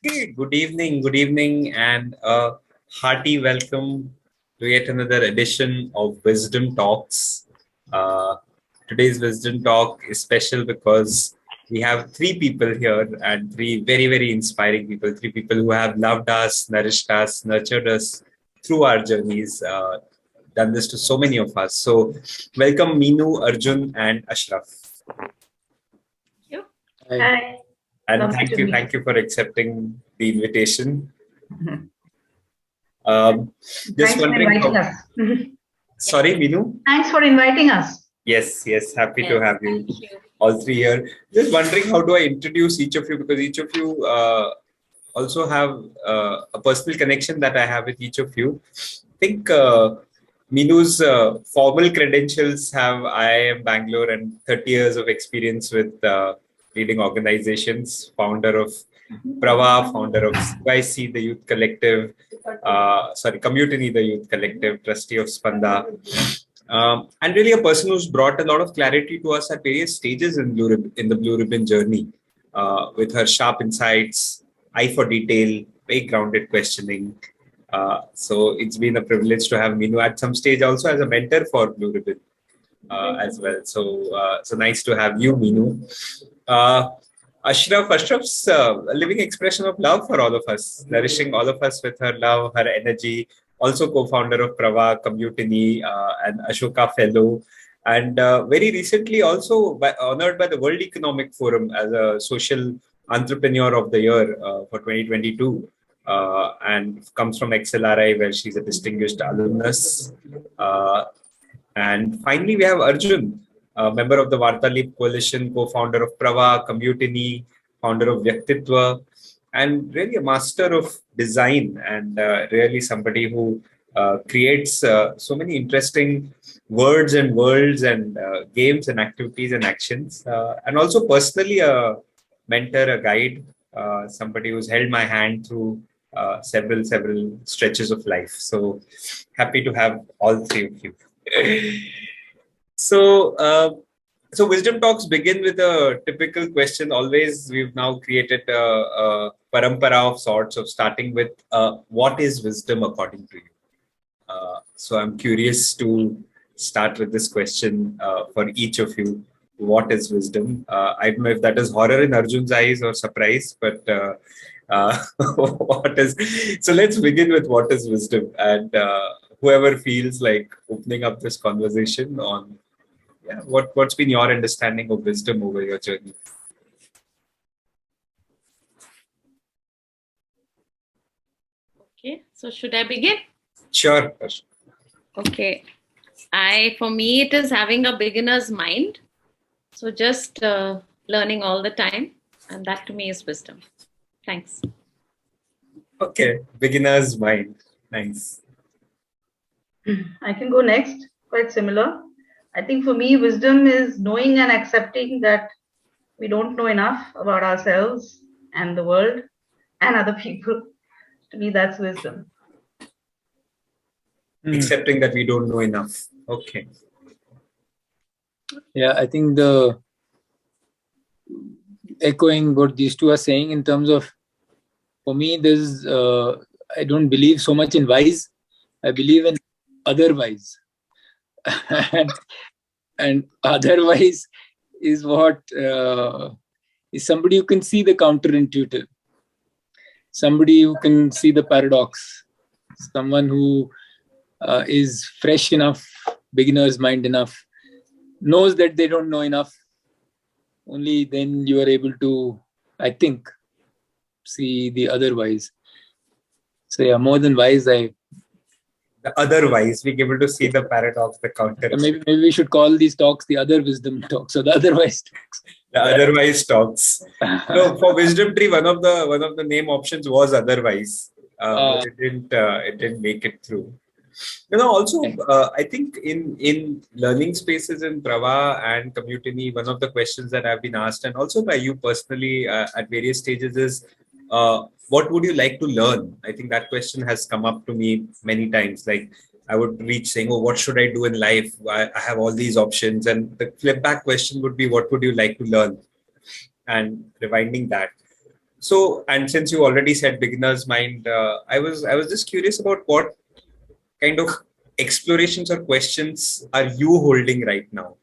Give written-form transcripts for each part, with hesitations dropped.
Okay, good evening, and a hearty welcome to yet another edition of Wisdom Talks. Uh, Today's Wisdom Talk is special because we have three people here and three very, very inspiring people, three people who have loved us, nourished us, nurtured us through our journeys, done this to so many of us. So, welcome Meenu, Arjun, and Ashraf. You? Hi. Hi. And Lovely to meet thank you for accepting the invitation. Mhm. Just Thanks for wondering inviting how, us. sorry, Meenu? Thanks for inviting us. Yes, happy to Yes, have you thank you. all three here. Just wondering how do I introduce each of you because each of you also have a personal connection that I have with each of you. I think Meenu's formal credentials have IIM Bangalore and 30 years of experience with leading organizations, founder of Prava, founder of CYC, the Youth Collective, Commutiny, the Youth Collective, trustee of Spanda. And really a person who's brought a lot of clarity to us at various stages in the Blue Ribbon journey with her sharp insights, eye for detail, very grounded questioning. So it's been a privilege to have Meenu at some stage also as a mentor for Blue Ribbon as well. So nice to have you, Meenu. Uh, Ashraf's a living expression of love for all of us, nourishing all of us with her love, her energy. Also, co-founder of Prava, Commutiny, and Ashoka Fellow, and very recently also honored by the World Economic Forum as a social entrepreneur of the year for 2022. And comes from XLRI, where she's a distinguished alumnus. And finally, we have Arjun, a member of the Vartalip Coalition, co-founder of Prava, Commutiny, founder of Vyaktitva, and really a master of design and really somebody who creates so many interesting words and worlds and games and activities and actions. And also personally a mentor, a guide, somebody who's held my hand through several stretches of life. So happy to have all three of you. So, so wisdom talks begin with a typical question. Always, we've now created a parampara of sorts of starting with what is wisdom according to you? So, I'm curious to start with this question for each of you. What is wisdom? I don't know if that is horror in Arjun's eyes or surprise, but what is? So let's begin with what is wisdom, and whoever feels like opening up this conversation on what's been your understanding of wisdom over your journey. Okay, so should I begin? Sure. Okay, for me, it is having a beginner's mind. So just learning all the time, and that to me is wisdom. Thanks. Okay, beginner's mind. Nice. I can go next. Quite similar. I think for me, wisdom is knowing and accepting that we don't know enough about ourselves and the world and other people. To me, that's wisdom. Accepting that we don't know enough. Okay. Yeah, I think the echoing what these two are saying in terms of, for me, there's I don't believe so much in wise. I believe in otherwise, and otherwise is what is somebody who can see the counterintuitive, somebody who can see the paradox, someone who is fresh enough, beginner's mind enough, knows that they don't know enough. Only then you are able to, I think, see the otherwise. So yeah, more than wise, The otherwise, we're able to see the paradox, the counter. maybe we should call these talks the other wisdom talks or the otherwise talks. The otherwise talks. No, for Wisdom Tree, one of the name options was otherwise, but it didn't make it through. Also, I think in learning spaces in Prava and Commutiny, one of the questions that I've been asked, and also by you personally at various stages, is what would you like to learn? I think that question has come up to me many times. Like I would reach saying, "Oh, what should I do in life? I have all these options," and the flip back question would be, "What would you like to learn?" And rewinding that. So, and since you already said beginner's mind, I was just curious about what kind of explorations or questions are you holding right now,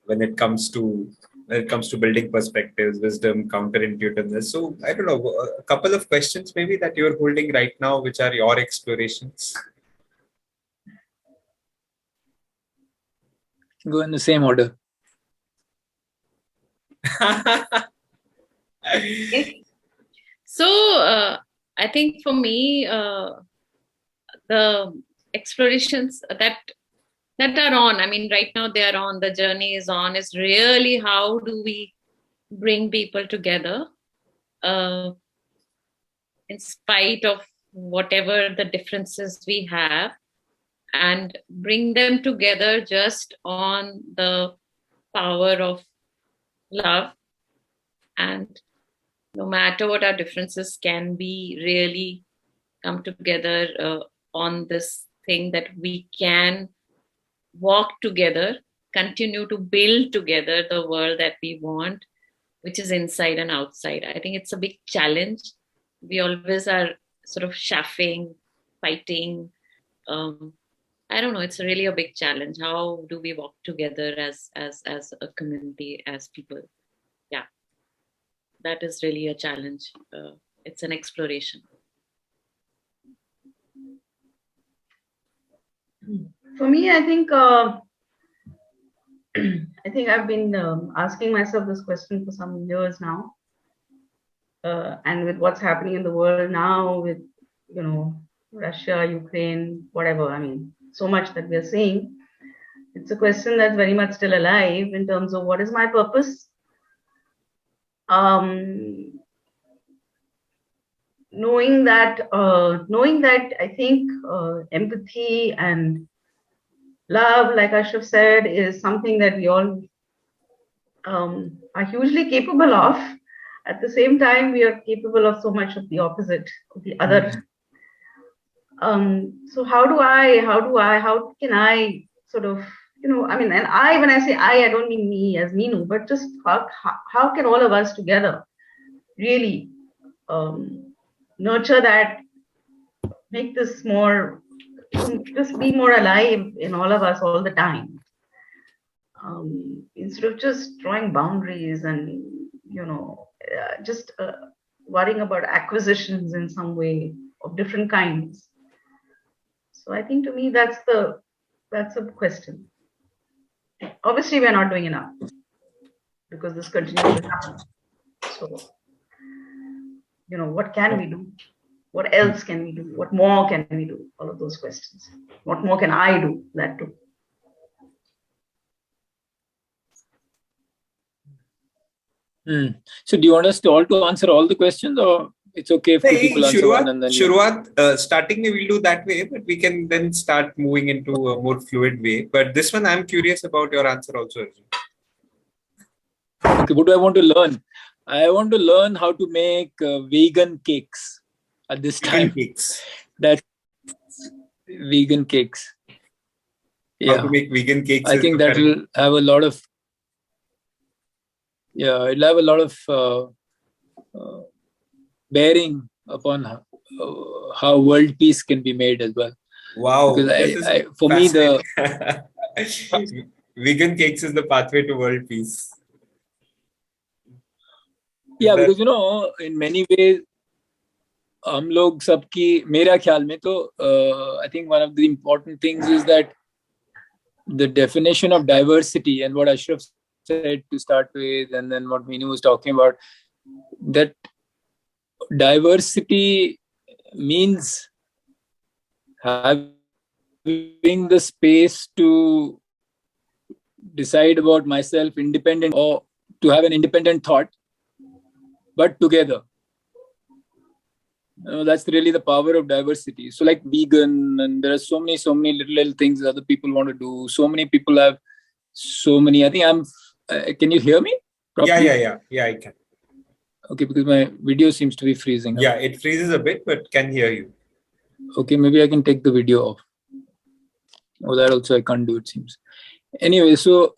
when it comes to building perspectives, wisdom, counterintuitiveness. So I don't know, a couple of questions maybe that you're holding right now, which are your explorations. Go in the same order. Okay. So I think for me, the explorations that are on, I mean, right now they are on, the journey is on, is really how do we bring people together uh, in spite of whatever the differences we have, and bring them together just on the power of love. And no matter what our differences, can we really come together on this thing that we can walk together, continue to build together the world that we want, which is inside and outside. I think it's a big challenge. We always are sort of chaffing, fighting. I don't know. It's really a big challenge. How do we walk together as a community, as people? Yeah, that is really a challenge. It's an exploration. For me, I think I've been asking myself this question for some years now, and with what's happening in the world now, with Russia, Ukraine, whatever. I mean, so much that we are seeing. It's a question that's very much still alive in terms of what is my purpose. Knowing that I think empathy and love, like Ashraf said, is something that we all are hugely capable of. At the same time, we are capable of so much of the opposite, of the other. So how can I sort of, I mean, and when I say I don't mean me as Meenu, but just how can all of us together really nurture that, make this more, just be more alive in all of us all the time, instead of just drawing boundaries and just worrying about acquisitions in some way of different kinds. So I think to me that's a question. Obviously, we are not doing enough because this continues to happen. So, what can we do? What else can we do? What more can we do? All of those questions. What more can I do? That too. So do you want us to all to answer all the questions, or it's okay if two people answer one and then Starting we'll do that way, but we can then start moving into a more fluid way. But this one, I'm curious about your answer also, Arjun. Okay, what do I want to learn? I want to learn how to make vegan cakes at this time. Cakes. That's vegan cakes. Yeah. How to make vegan cakes. I think that will have a lot of. Yeah, it'll have a lot of bearing upon how world peace can be made as well. Wow. Because for me, the vegan cakes is the pathway to world peace. Yeah, because in many ways, हम लोग सबकी मेरा ख्याल में तो I think one of the important things is that the definition of diversity, and what Ashraf said to start with, and then what Meenu was talking about, that diversity means having the space to decide about myself independent, or to have an independent thought, but together. That's really the power of diversity. So like vegan, and there are so many little things other people want to do. So many people have so many. I think can you hear me properly? Yeah, I can. Okay, because my video seems to be freezing. Yeah, it freezes a bit, but can hear you. Okay, maybe I can take the video off. That also I can't do, it seems. Anyway, so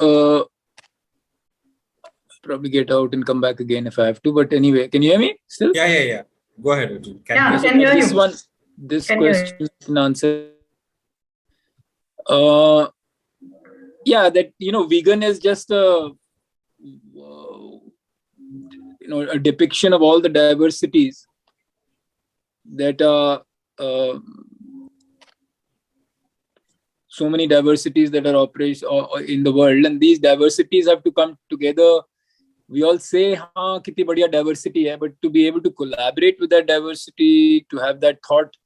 probably get out and come back again if I have to. But anyway, can you hear me still? Yeah. Go ahead, Arjun. Yeah, you- can hear This you. one, this Can hear question and answer. That vegan is just a a depiction of all the diversities that are so many diversities that are operating in the world, and these diversities have to come together. We all say, "Ha, kitni badhiya diversity hai," but to be able to collaborate with that diversity, to have that thought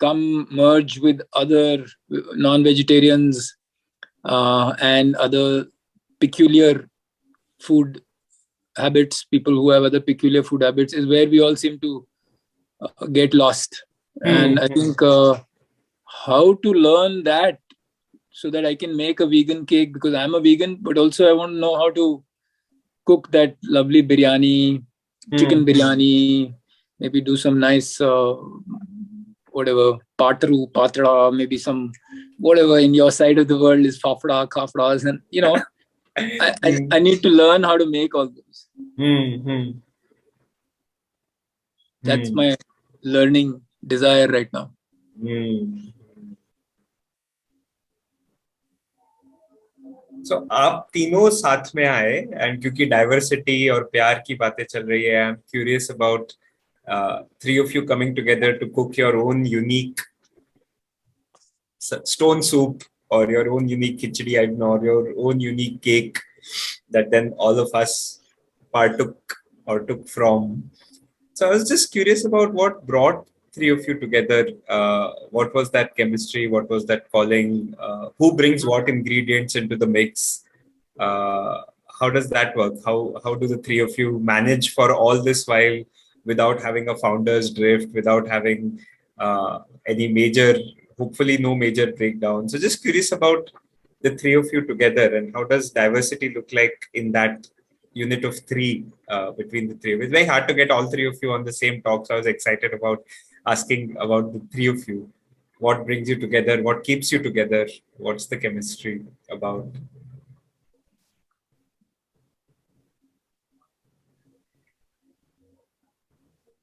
come merge with other non-vegetarians and other peculiar food habits, people who have other peculiar food habits, is where we all seem to get lost. And I think how to learn that so that I can make a vegan cake, because I'm a vegan, but also I want to know how to cook that lovely biryani, chicken biryani, maybe do some nice whatever, patra, maybe some whatever in your side of the world is fafda, khafdas, and I need to learn how to make all those. That's my learning desire right now. So आप तीनों साथ में आए, and क्योंकि diversity और प्यार की बातें चल रही है, I'm curious about three of you coming together to cook your own unique stone soup or your own unique khichdi, I don't know, or your own unique cake that then all of us partook or took from. So I was just curious about what brought three of you together. What was that chemistry? What was that calling? Who brings what ingredients into the mix? How does that work? How do the three of you manage for all this while without having a founder's drift, without having any major, hopefully no major breakdown? So just curious about the three of you together, and how does diversity look like in that unit of three between the three of you? It's very hard to get all three of you on the same talk, so I was excited about asking about the three of you. What brings you together? What keeps you together? What's the chemistry about?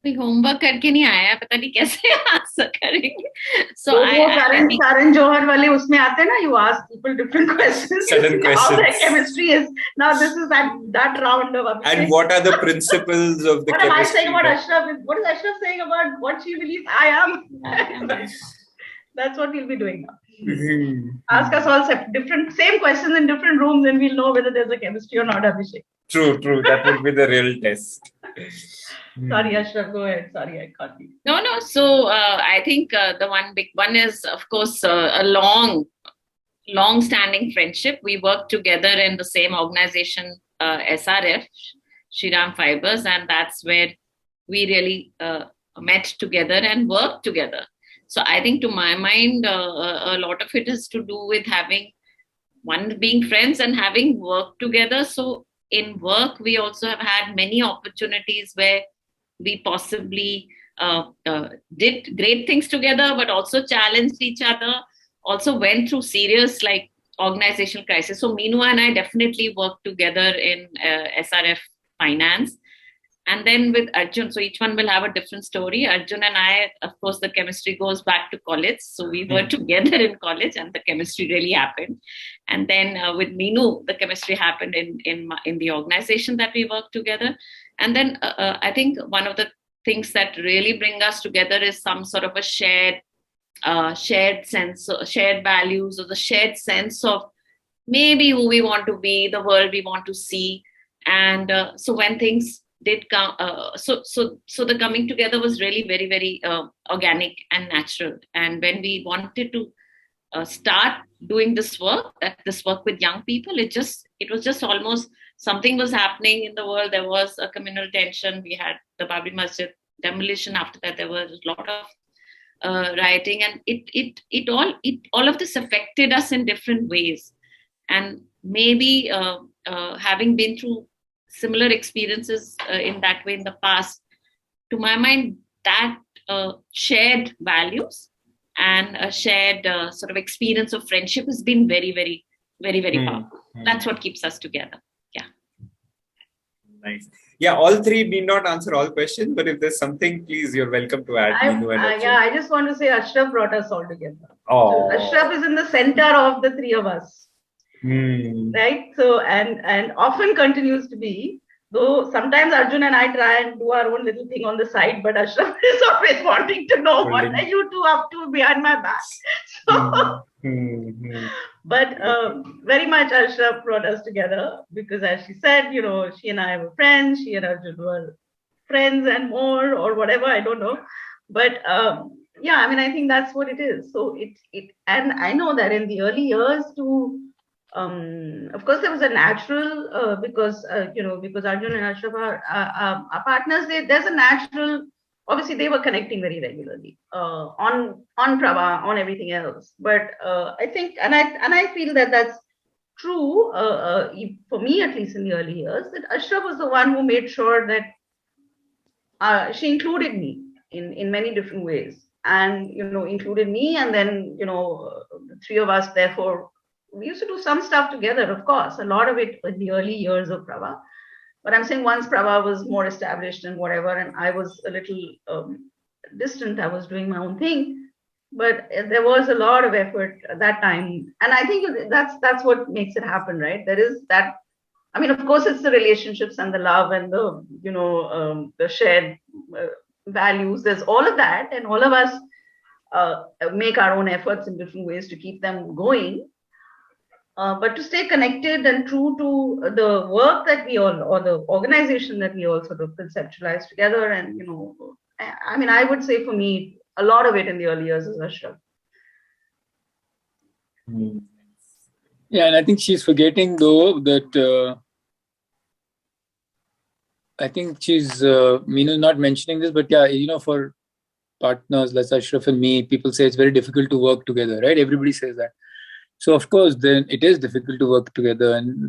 कोई homework करके नहीं आया, पता नहीं कैसे answer करेंगे. So वो Karan Johar वाले उसमें आते हैं ना, you ask people different questions. Sudden questions. How their chemistry is. Now this is that round of Abhishek. And what are the principles of the what chemistry? What am I saying about Ashraf? What is Ashraf saying about what she believes I am? That's what we'll be doing now. Ask us all same questions in different rooms, and we'll know whether there's a chemistry or not, Abhishek. True. That would be the real test. Sorry, Ashraf, go ahead. Sorry, I can't. No. So I think the one big one is, of course, a long-standing friendship. We work together in the same organization, SRF, Shriram Fibers, and that's where we really met together and worked together. So I think, to my mind, a lot of it is to do with being friends and having worked together. So in work, we also have had many opportunities where we possibly did great things together, but also challenged each other, also went through serious organizational crisis. So Meenu and I definitely worked together in SRF Finance. And then with Arjun, so each one will have a different story. Arjun and I, of course, the chemistry goes back to college. So we were together in college and the chemistry really happened. And then with Meenu, the chemistry happened in the organization that we worked together. And then I think one of the things that really bring us together is some sort of a shared sense, shared values, or the shared sense of maybe who we want to be, the world we want to see. And so when things did come, so the coming together was really very, very organic and natural. And when we wanted to start doing this work with young people, it was just almost something was happening in the world. There was a communal tension. We had the Babri Masjid demolition. After that, there was a lot of rioting, and all of this affected us in different ways. And maybe having been through similar experiences in that way in the past, to my mind, that shared values and a shared sort of experience of friendship has been very, very, very, very powerful. That's what keeps us together. Yeah. Nice. Yeah, all three need not answer all questions, but if there's something, please, you're welcome to add. Meenu and Arjun. Yeah, I just want to say Ashraf brought us all together. Oh. So Ashraf is in the center of the three of us, right? So and often continues to be. Though sometimes Arjun and I try and do our own little thing on the side, but Ashraf is always wanting to know what are you two up to behind my back. So, but very much Ashraf brought us together because, as she said, you know, she and I were friends. She and Arjun were friends and more, or whatever. I don't know, but yeah, I mean, I think that's what it is. So and I know that in the early years too. Of course, there was a natural because you know, because Arjun and Ashraf are partners. There's a natural. Obviously, they were connecting very regularly on Prabha, on everything else. But I think, and I feel that that's true for me, at least in the early years. That Ashraf was the one who made sure that she included me in many different ways, and you know, included me, and then you know, the three of us therefore. We used to do some stuff together, of course, a lot of it in the early years of Prabha. But I'm saying once Prabha was more established and whatever, and I was a little distant, I was doing my own thing. But there was a lot of effort at that time. And I think that's what makes it happen, right? There is that. I mean, of course, it's the relationships and the love and the, you know, the shared values. There's all of that. And all of us make our own efforts in different ways to keep them going. But to stay connected and true to the work that we all, or the organization that we all sort of conceptualize together, and you know, I mean, I would say for me, a lot of it in the early years is Ashraf. Yeah, and I think she's forgetting though that I think she's Meenu not mentioning this, but yeah, you know, for partners like Ashraf and me, people say it's very difficult to work together, right? Everybody says that. So of course, then it is difficult to work together. And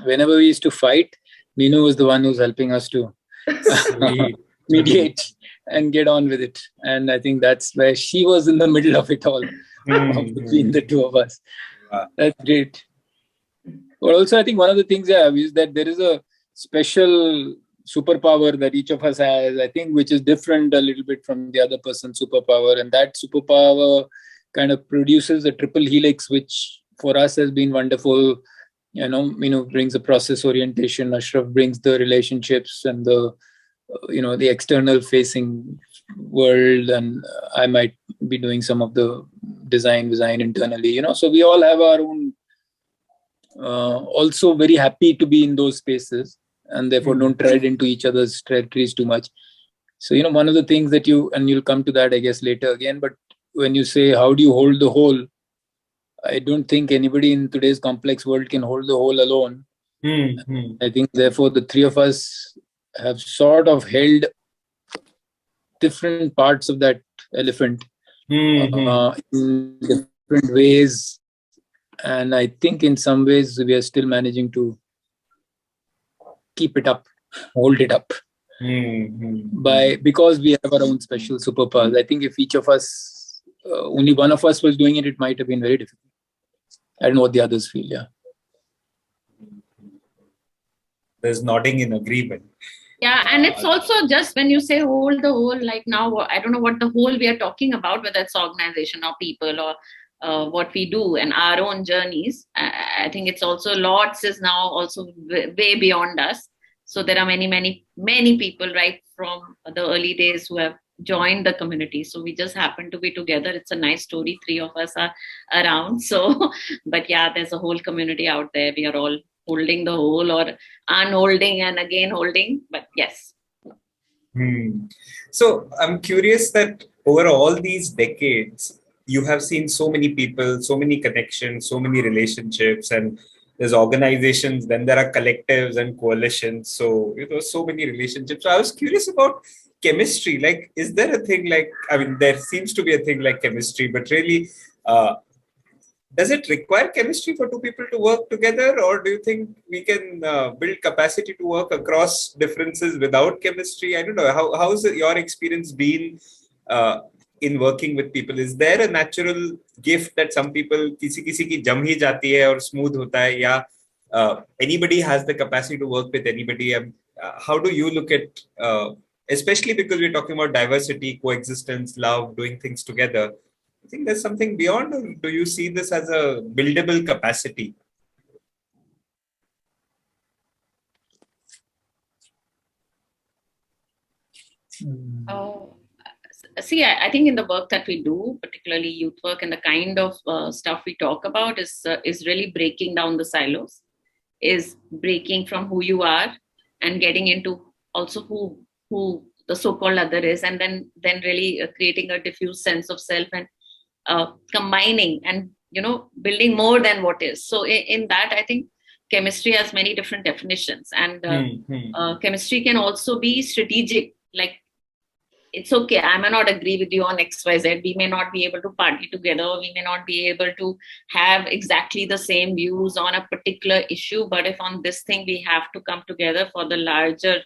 whenever we used to fight, Meenu was the one who's helping us to mediate and get on with it. And I think that's where she was in the middle of it all, between the two of us. That's great. But also, I think one of the things is that there is a special superpower that each of us has, I think, which is different a little bit from the other person's superpower. And that superpower kind of produces a triple helix, which for us has been wonderful. You know, Meenu brings the process orientation, Ashraf brings the relationships and the, you know, the external facing world, and I might be doing some of the design internally, you know. So we all have our own, also very happy to be in those spaces, and therefore don't tread into each other's territories too much. So, you know, one of the things that you'll come to that, I guess, later again, but when you say, how do you hold the whole? I don't think anybody in today's complex world can hold the whole alone. I think, therefore, the three of us have sort of held different parts of that elephant in different ways. And I think in some ways we are still managing to keep it up, hold it up. Because we have our own special superpowers. I think if each of us, only one of us was doing it, it might have been very difficult. I don't know what the others feel. Yeah. There's nodding in agreement. Yeah, and it's also just when you say hold the whole, like now, I don't know what the whole we are talking about, whether it's organization or people or what we do and our own journeys. I think it's also lots is now also way beyond us. So there are many people right from the early days who have joined the community. So we just happen to be together. It's a nice story. Three of us are around. So, but yeah, there's a whole community out there. We are all holding the whole or unholding and again holding. But yes. So I'm curious that over all these decades, you have seen so many people, so many connections, so many relationships, and there's organizations, then there are collectives and coalitions. So, you know, so many relationships. So I was curious about chemistry. Like, is there a thing like, I mean, there seems to be a thing like chemistry, but really, does it require chemistry for two people to work together? Or do you think we can build capacity to work across differences without chemistry? I don't know. How's your experience been in working with people? Is there a natural gift that some people, kisi ki jam hi jati hai or smooth hota hai, ya anybody has the capacity to work with anybody. How do you look at, especially because we're talking about diversity, coexistence, love, doing things together? I think there's something beyond, or do you see this as a buildable capacity? Oh, see, I think in the work that we do, particularly youth work, and the kind of stuff we talk about is really breaking down the silos, is breaking from who you are and getting into also who the so-called other is, and then really creating a diffuse sense of self, and combining and building more than what is. So in that, I think chemistry has many different definitions, and chemistry can also be strategic. Like, it's okay, I may not agree with you on XYZ. We may not be able to party together. We may not be able to have exactly the same views on a particular issue. But if on this thing we have to come together for the larger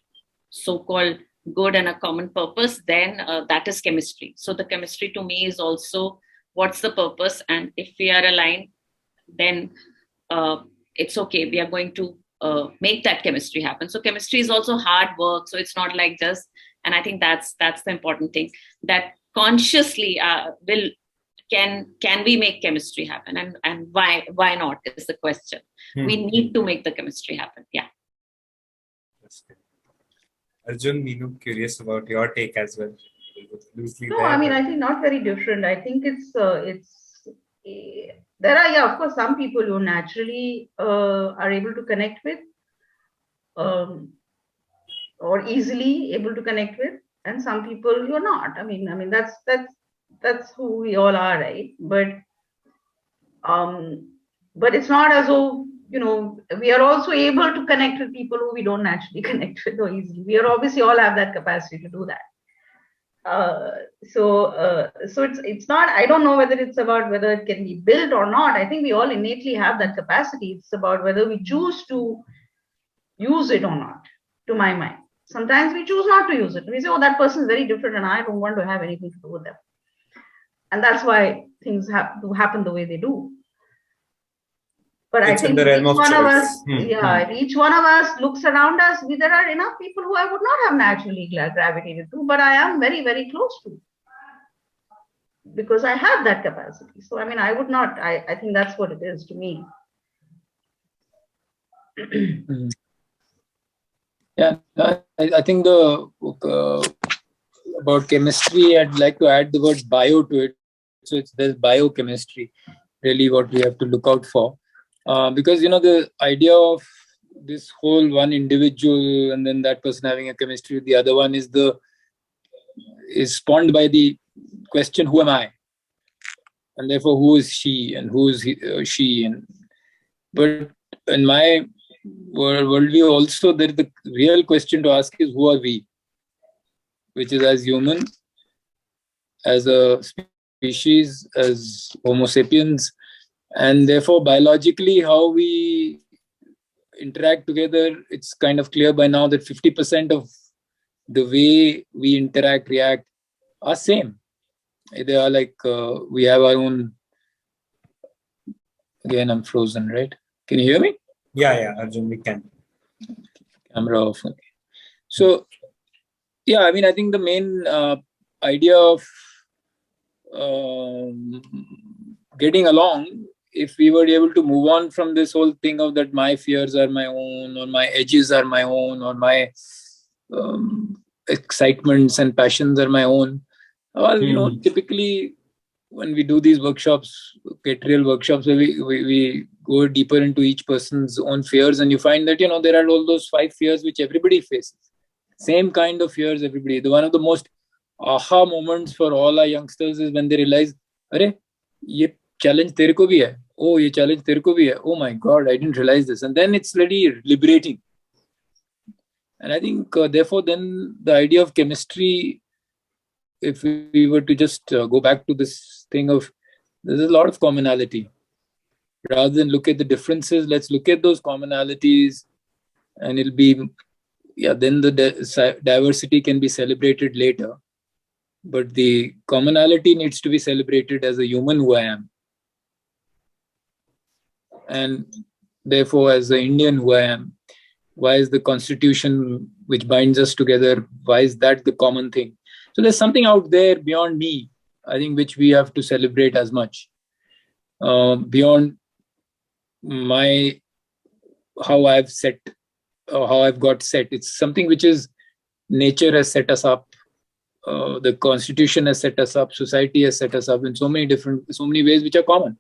so-called good and a common purpose, then that is chemistry. So the chemistry to me is also what's the purpose. And if we are aligned, then it's okay. We are going to make that chemistry happen. So chemistry is also hard work. So it's not like just, and I think that's the important thing, that consciously can we make chemistry happen, and why not is the question. We need to make the chemistry happen. Yeah. Arjun, Meenu, curious about your take as well. No, I mean, I think not very different. I think there are, yeah, of course, some people who naturally are able to connect with, or easily able to connect with, and some people you're not. I mean that's who we all are, right? But it's not as though we are also able to connect with people who we don't naturally connect with so easily. We are obviously all have that capacity to do that. So it's not, I don't know whether it's about whether it can be built or not. I think we all innately have that capacity. It's about whether we choose to use it or not, to my mind. Sometimes we choose not to use it. We say, oh, that person is very different and I don't want to have anything to do with them. And that's why things happen the way they do. But it's I think each one of us, each one of us looks around us. There are enough people who I would not have naturally gravitated to, but I am very, very close to, because I have that capacity. So, I mean, I would not, I think that's what it is to me. Yeah, I think about chemistry, I'd like to add the word bio to it. So there's biochemistry, really what we have to look out for. Because, the idea of this whole one individual and then that person having a chemistry with the other one is spawned by the question, who am I? And therefore, who is she and who is she? But in my worldview also, there is the real question to ask is, who are we? Which is, as human, as a species, as Homo sapiens, and therefore biologically how we interact together. It's kind of clear by now that 50% of the way we interact, react are same. They are like, we have our own, again I'm frozen, right? Can you hear me? Yeah, Arjun, we can. Camera off. Okay. So, yeah, I mean, I think the main idea of getting along, if we were able to move on from this whole thing of that my fears are my own, or my edges are my own, or my excitements and passions are my own. Well, typically when we do these workshops, real workshops, where we go deeper into each person's own fears, and you find that, there are all those 5 fears which everybody faces. Same kind of fears, everybody. One of the most aha moments for all our youngsters is when they realize, "Arey, ye challenge tere ko bhi hai. Oh, ye challenge tere ko bhi hai. Oh my God, I didn't realize this." And then it's really liberating. And I think, therefore, then the idea of chemistry, if we were to just go back to this thing of, there's a lot of commonality. Rather than look at the differences, let's look at those commonalities, and it'll be, then the diversity can be celebrated later. But the commonality needs to be celebrated as a human who I am. And Therefore, as an Indian who I am, why is the constitution which binds us together, why is that the common thing? So there's something out there beyond me, I think, which we have to celebrate as much. Beyond my how I've set, or how I've got set. It's something which is nature has set us up. The constitution has set us up. Society has set us up in so many ways which are common.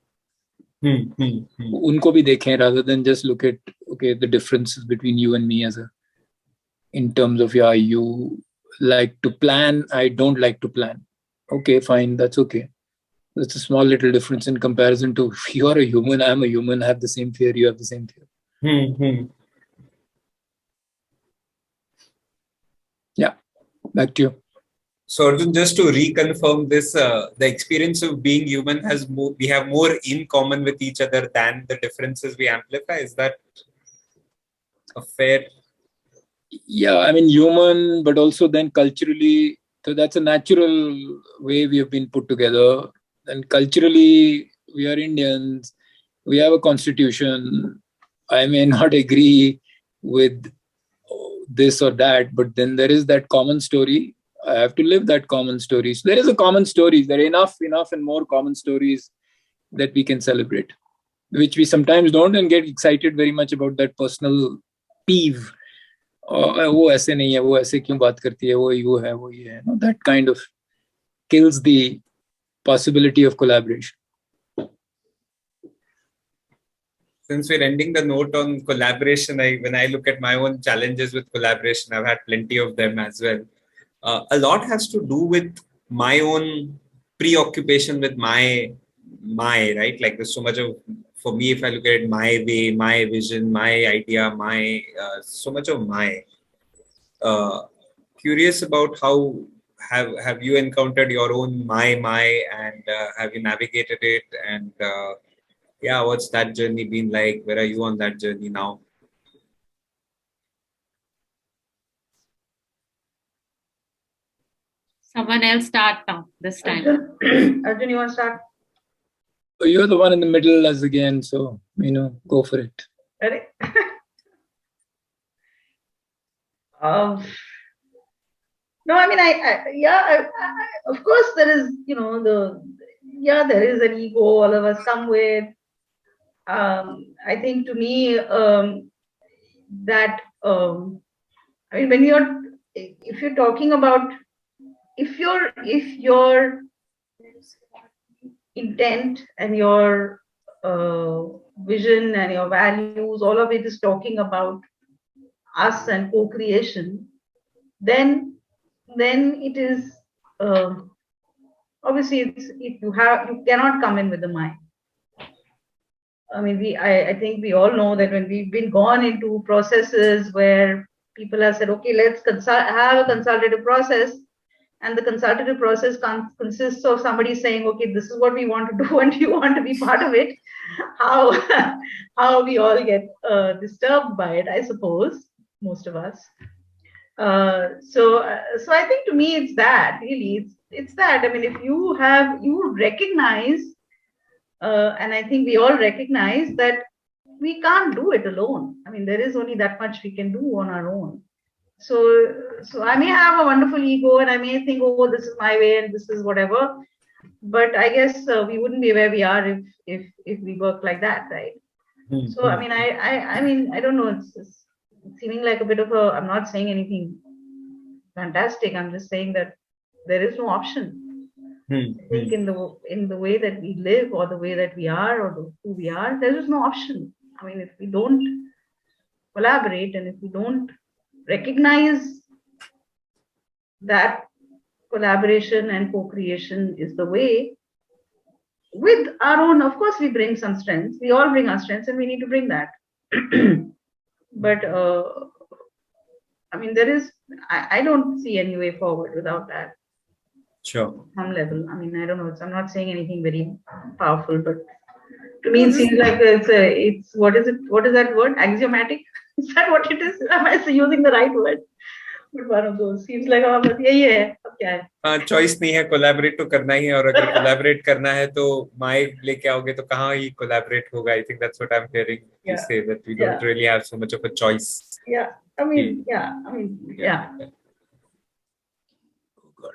Unko bhi dekhein, rather than just look at the differences between you and me in terms of you like to plan, I don't like to plan. Okay, fine, that's okay. That's a small little difference in comparison to you're a human, I'm a human, I have the same fear, you have the same fear. Yeah, back to you. So Arjun, just to reconfirm this, the experience of being human we have more in common with each other than the differences we amplify. Is that a fair? Yeah, I mean human, but also then culturally. So that's a natural way we have been put together. And culturally, we are Indians. We have a constitution. I may not agree with this or that, but then there is that common story. I have to live that common story. So there is a common story. There are enough and more common stories that we can celebrate, which we sometimes don't, and get excited very much about that personal peeve. वो ऐसे नहीं है, वो ऐसे क्यों बात करती है, वो ego है, वो ये है. That kind of kills the possibility of collaboration. Since we're ending the note on collaboration, when I look at my own challenges with collaboration, I've had plenty of them as well. A lot has to do with my own preoccupation with my right. Like there's so much of, for me, if I look at it my way, my vision, my idea, so much of my. Curious about how have you encountered your own my, and have you navigated it, and what's that journey been like? Where are you on that journey now? Someone else start now this time. Arjun, you want to start? So you're the one in the middle as again, so go for it. Ready? No, I mean, of course there is, there is an ego all of us come with. I think to me, that, I mean, if you're talking about, if your intent and your vision and your values, all of it is talking about us and co-creation, then it is obviously you cannot come in with the mind. I mean, I think we all know that when we've been gone into processes where people have said, okay, let's have a consultative process, and the consultative process consists of somebody saying, okay, this is what we want to do, and you want to be part of it. How we all get disturbed by it, I suppose, most of us. So I think to me it's that, really, it's that. I mean, if you recognize, and I think we all recognize that we can't do it alone. I mean, there is only that much we can do on our own. So I may have a wonderful ego, and I may think, oh, this is my way and this is whatever. But I guess we wouldn't be where we are if we work like that, right? Mm-hmm. So I mean, I don't know. It's seeming like a bit of a. I'm not saying anything fantastic. I'm just saying that there is no option. Mm-hmm. I think in the way that we live, or the way that we are, or who we are, there is no option. I mean, if we don't collaborate, and if we don't recognize that collaboration and co-creation is the way, with our own, of course, we bring some strengths. We all bring our strengths, and we need to bring that. But I mean, I don't see any way forward without that. Sure. Some level. I mean, I don't know. I'm not saying anything very powerful, but to me, it seems like it's what is it? What is that word? Axiomatic? Is that what it is? Am I using the right word? but one of those seems like हाँ बस यही है अब क्या है choice नहीं है, collaborate तो करना ही है, और अगर कोलैबोरेट करना है तो माइक लेके आओगे तो कहाँ ही कोलैबोरेट होगा. I think that's what I am hearing you say, that we don't really have so much of a choice. I mean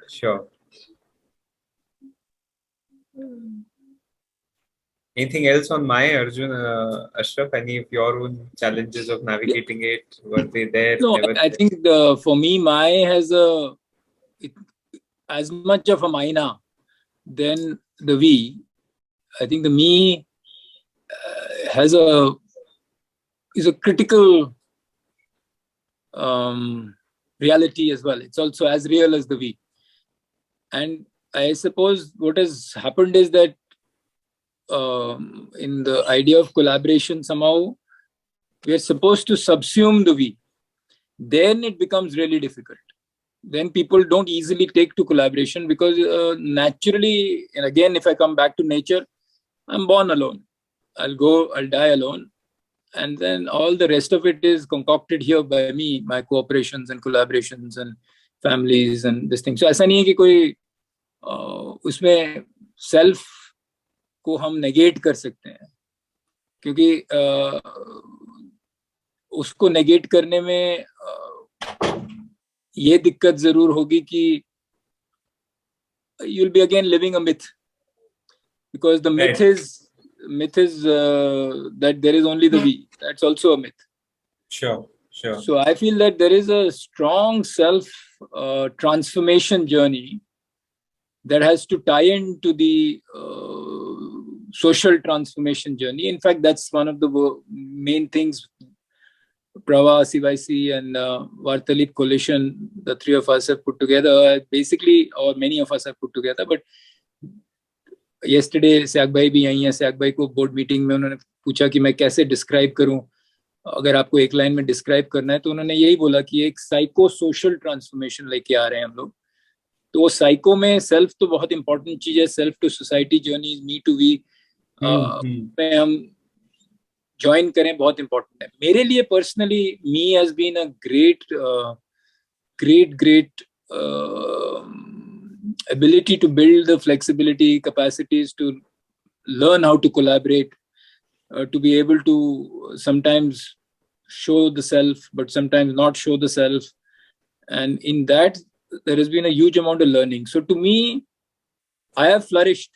Sure. Anything else on my Arjun, Ashraf? Any of your own challenges of navigating it? Were they there? No, Never I there? think for me, my has as much of a Maina than the we. I think the me is a critical reality as well. It's also as real as the we. And I suppose what has happened is that in the idea of collaboration, somehow we are supposed to subsume the we. Then it becomes really difficult. Then people don't easily take to collaboration because naturally, and again, if I come back to nature, I'm born alone. I'll die alone. And then all the rest of it is concocted here by me, my cooperations and collaborations and families and this thing. So ऐसा नहीं है कि कोई उसमें self को हम negate कर सकते हैं, क्योंकि उसको negate करने में ये दिक्कत जरूर होगी कि you'll be again living a myth, because the myth is that there is only the we. That's also a myth. Sure. So I feel that there is a strong self transformation journey that has to tie into the social transformation journey. In fact, that's one of the main things Prava, CYC and Vartalip Coalition, the three of us have put together, basically, or many of us have put together. But yesterday, Shekhar bhai bhi yahi hai. Shekhar bhai को board meeting में उन्होंने पूछा कि मैं कैसे describe करूं. अगर आपको एक लाइन में describe करना है तो उन्होंने यही बोला कि एक psycho social transformation लेके आ रहे हैं हम लोग. तो वो psycho में self तो बहुत important चीज है. Self to society journey, me to we में हम join करें बहुत important है. मेरे लिए personally, me has been a great ability to build the flexibility, capacities to learn how to collaborate, to be able to sometimes show the self, but sometimes not show the self. And in that, there has been a huge amount of learning. So to me, I have flourished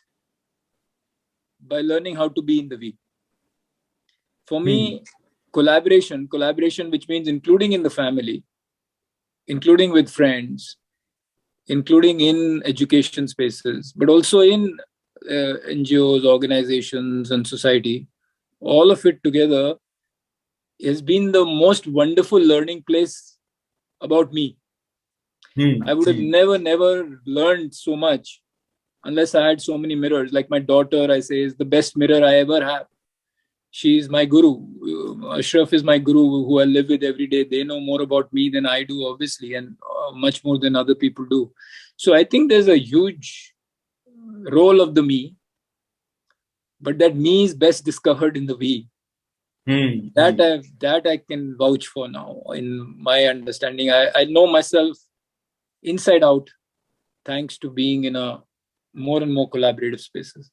by learning how to be in the we. For me, collaboration, which means including in the family, including with friends, including in education spaces, but also in NGOs, organizations, and society, all of it together has been the most wonderful learning place about me. I would have never learned so much unless I had so many mirrors. Like my daughter, I say, is the best mirror I ever have. She is my guru. Ashraf is my guru, who I live with every day. They know more about me than I do, obviously, and much more than other people do. So I think there's a huge role of the me, but that me is best discovered in the we. That I can vouch for now. In my understanding, I know myself inside out, thanks to being in a more and more collaborative spaces.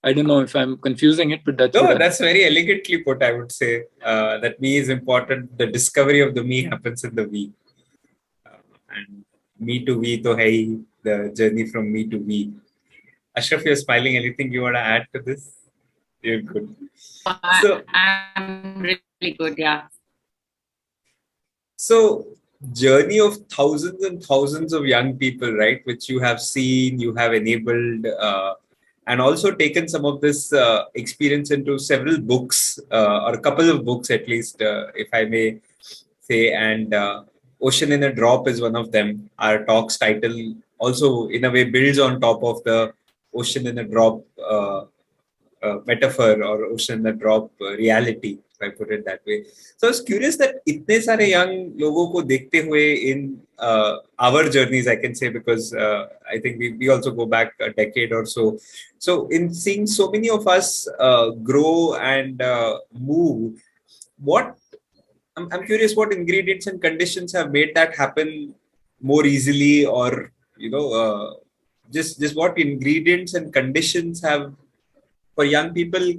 I don't know if I'm confusing it, but that's very elegantly put, I would say. That me is important. The discovery of the me happens in the we. And me to we to hai, the journey from me to we. Ashraf, you're smiling. Anything you want to add to this? You're good. So, I'm really good, yeah. So, journey of thousands and thousands of young people, right? Which you have seen, you have enabled, and also taken some of this experience into several books, or a couple of books at least, if I may say. And Ocean in a Drop is one of them. Our talk's title also, in a way, builds on top of the Ocean in a Drop metaphor, or Ocean in a Drop reality, if I put it that way. So I was curious that itne sare young logo ko dekhte hue in our journeys, I can say, because I think we also go back a decade or so. So in seeing so many of us grow and move, what I'm curious what ingredients and conditions have made that happen more easily, or just what ingredients and conditions have for young people.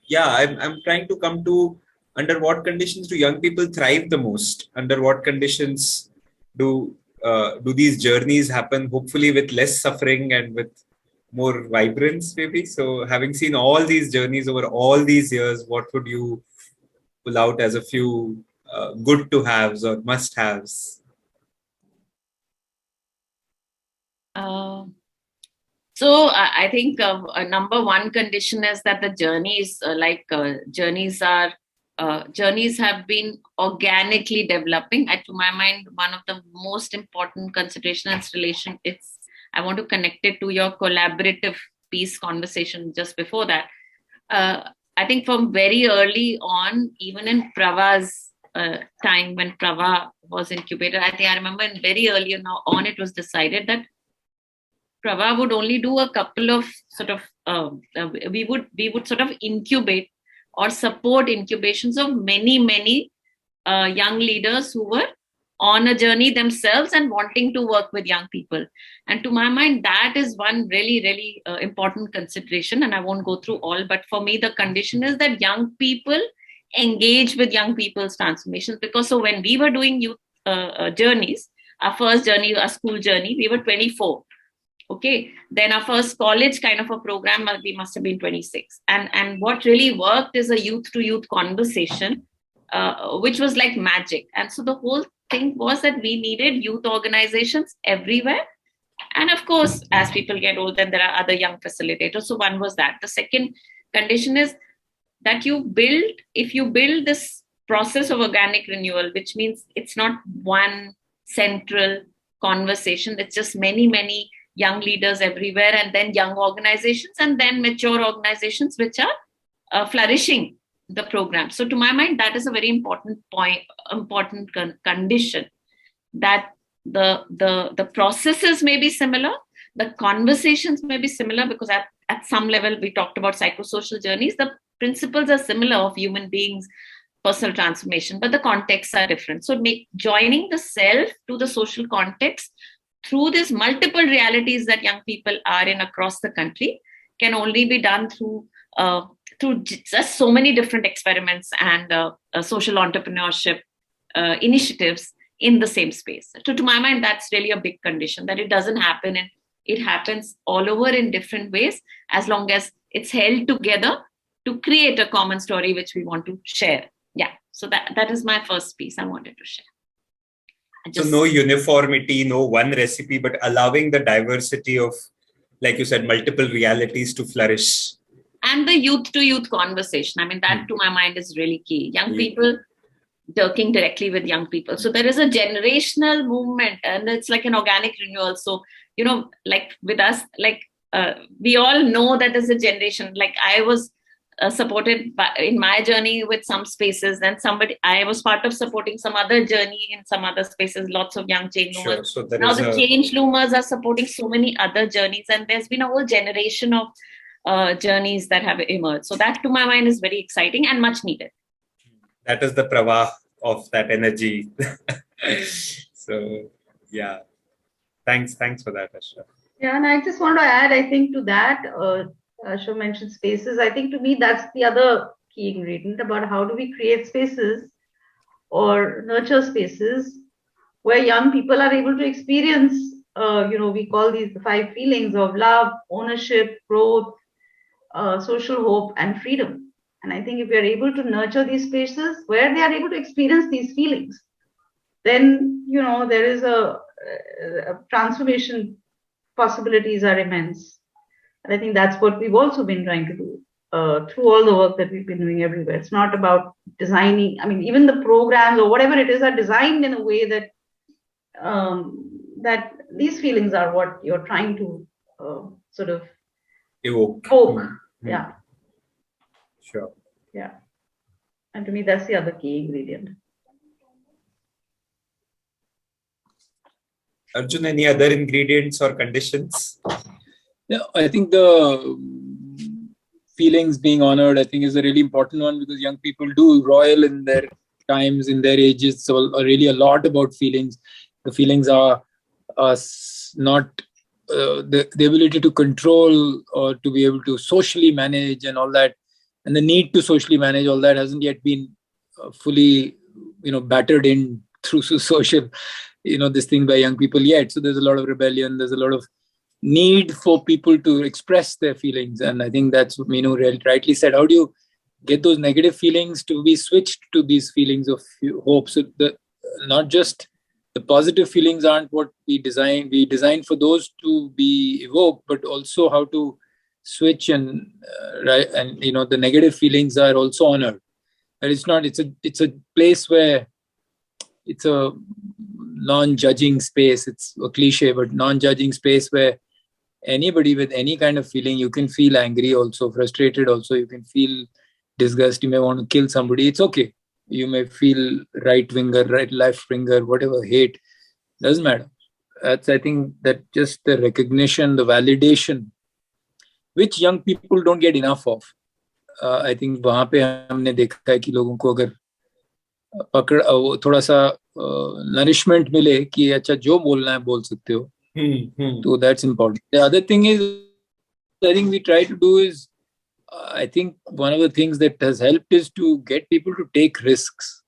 Yeah, I'm trying to come to under what conditions do young people thrive the most? Under what conditions do these journeys happen? Hopefully, with less suffering and with more vibrance, maybe. So, having seen all these journeys over all these years, what would you pull out as a few good to haves or must haves? So I think a number one condition is that the journeys, journeys have been organically developing. And to my mind, one of the most important considerations relation, I want to connect it to your collaborative peace conversation just before that. I think from very early on, even in Prava's time when Prava was incubated, I remember very early on it was decided that Prava would only do a couple of sort of, we would sort of incubate or support incubations of many young leaders who were on a journey themselves and wanting to work with young people. And to my mind, that is one really important consideration. And I won't go through all, but for me, the condition is that young people engage with young people's transformations. Because so when we were doing youth journeys, our first journey, our school journey, we were 24. Okay, then our first college kind of a program, we must have been 26. And what really worked is a youth to youth conversation, which was like magic. And so the whole thing was that we needed youth organizations everywhere. And of course, as people get older, there are other young facilitators. So one was that. The second condition is that if you build this process of organic renewal, which means it's not one central conversation, it's just many young leaders everywhere, and then young organizations, and then mature organizations which are flourishing the program. So to my mind, that is a very important condition, that the processes may be similar, the conversations may be similar, because at some level we talked about psychosocial journeys, the principles are similar of human beings, personal transformation, but the contexts are different. So joining the self to the social context through these multiple realities that young people are in across the country can only be done through just so many different experiments and social entrepreneurship initiatives in the same space. To my mind, that's really a big condition, that it doesn't happen, and it happens all over in different ways, as long as it's held together to create a common story which we want to share. Yeah, so that is my first piece I wanted to share. So no uniformity, no one recipe, but allowing the diversity of, like you said, multiple realities to flourish. And the youth to youth conversation. I mean, that to my mind is really key. Young people working directly with young people. So there is a generational movement, and it's like an organic renewal. So, like with us, we all know that there's a generation. Like I was supported in my journey with some spaces, then I was part of supporting some other journey in some other spaces, lots of young change loomers. Sure. So now the change loomers are supporting so many other journeys, and there's been a whole generation of journeys that have emerged. So that to my mind is very exciting and much needed. That is the pravah of that energy. So yeah, thanks for that, Ashraf. Yeah, and I just want to add, I think to that, Ashraf mentioned spaces. I think to me, that's the other key ingredient about how do we create spaces or nurture spaces where young people are able to experience, we call these the 5 feelings of love, ownership, growth, social hope, and freedom. And I think if we are able to nurture these spaces where they are able to experience these feelings, then, there is a transformation possibilities are immense. And I think that's what we've also been trying to do through all the work that we've been doing everywhere. It's not about designing, even the programs or whatever it is are designed in a way that that these feelings are what you're trying to sort of evoke. Yeah. Sure. Yeah. And to me, that's the other key ingredient. Arjun, any other ingredients or conditions? Yeah, I think the feelings being honored, I think, is a really important one, because young people do royal in their times in their ages, so really a lot about feelings. The feelings are not the ability to control or to be able to socially manage and all that, and the need to socially manage all that hasn't yet been fully, battered in through social, this thing by young people yet. So there's a lot of rebellion. There's a lot of need for people to express their feelings, and I think that's what Meenu rightly said. How do you get those negative feelings to be switched to these feelings of hope? So not just the positive feelings aren't what we design. We design for those to be evoked, but also how to switch and right. And the negative feelings are also honored. And it's not. It's a place where it's a non-judging space. It's a cliche, but non-judging space where anybody with any kind of feeling, you can feel angry also, frustrated also, you can feel disgust, you may want to kill somebody, it's okay. You may feel right winger, right left winger, whatever, hate, doesn't matter. That's, I think, that just the recognition, the validation, which young people don't get enough of. I think वहाँ पे हमने देखा है कि लोगों को अगर पकड़ थोड़ा सा नरिशमेंट मिले कि अच्छा जो बोलना है बोल सकते हो, so that's important. The other thing is, I think we try to do is, I think one of the things that has helped is to get people to take risks,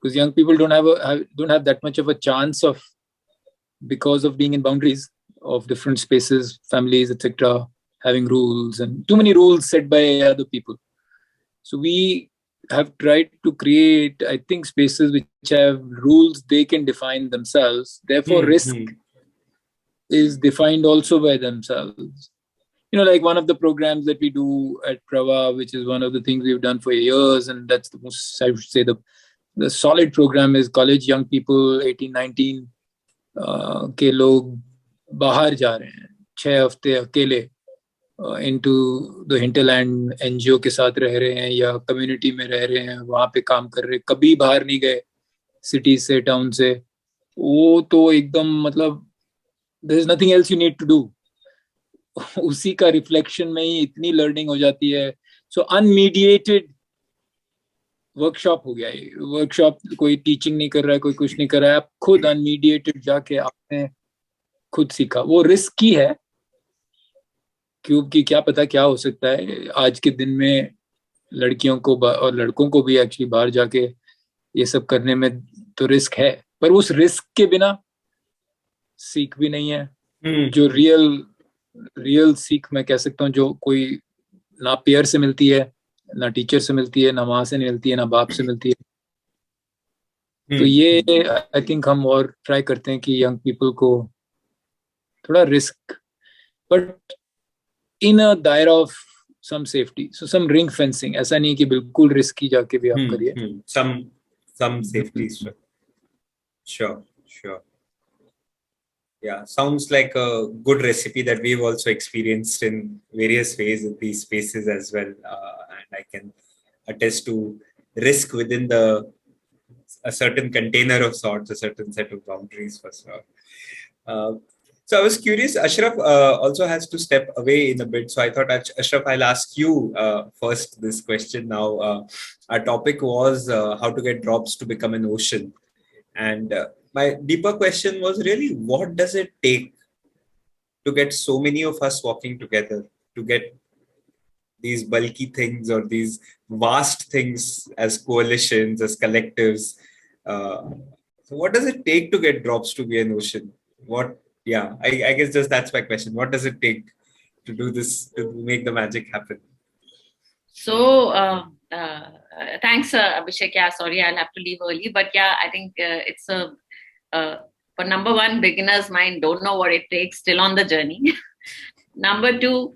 because young people don't have that much of a chance of, because of being in boundaries of different spaces, families, etc., having rules and too many rules set by other people. So we have tried to create, I think, spaces which have rules they can define themselves. Therefore, risk is defined also by themselves. Like one of the programs that we do at Prava, which is one of the things we've done for years, and that's the most, I should say, the solid program is college young people, 18, 19 के लोग बाहर जा रहे हैं 6 हफ्ते अकेले into the hinterland, NGO के साथ रह रहे हैं या कम्युनिटी में रह रहे हैं, वहाँ पे काम कर रहे हैं, कभी बाहर नहीं गए सिटी से, टाउन से. वो तो एकदम मतलब there is nothing else you need to do. उसी का रिफ्लेक्शन में ही इतनी लर्निंग हो जाती है. सो अनमीडिएटेड वर्कशॉप हो गया ये. वर्कशॉप कोई टीचिंग नहीं कर रहा है, कोई कुछ नहीं कर रहा है, आप खुद अनमीडिएटेड जाके आपने खुद सीखा. वो रिस्की है क्योंकि क्या पता क्या हो सकता है. आज के दिन में लड़कियों को और लड़कों को भी एक्चुअली बाहर जाके ये सब करने में तो रिस्क है, पर उस रिस्क के बिना सीख भी नहीं है. जो रियल सीख मैं कह सकता हूँ, जो कोई ना पेयर से मिलती है, ना टीचर से मिलती है, ना माँ से मिलती है, ना बाप से मिलती है. तो ये आई थिंक हम और ट्राई करते हैं कि यंग पीपल को थोड़ा रिस्क, बट इन अ दायरा of some safety. So some ring fencing. ऐसा नहीं कि बिल्कुल रिस्की जाके भी आप करिए. some safety. Sure. Yeah, sounds like a good recipe that we've also experienced in various ways in these spaces as well. And I can attest to risk within a certain container of sorts, a certain set of boundaries for sure. So I was curious, Ashraf also has to step away in a bit. So I thought, Ashraf, I'll ask you first this question now. Our topic was how to get drops to become an ocean. And my deeper question was really, what does it take to get so many of us walking together, to get these bulky things or these vast things as coalitions, as collectives? So what does it take to get drops to be an ocean? I guess just that's my question. What does it take to do this, to make the magic happen? So, thanks, Abhishek. Yeah, sorry, I'll have to leave early. But yeah, I think it's for number one, beginner's mind don't know what it takes, still on the journey. Number two,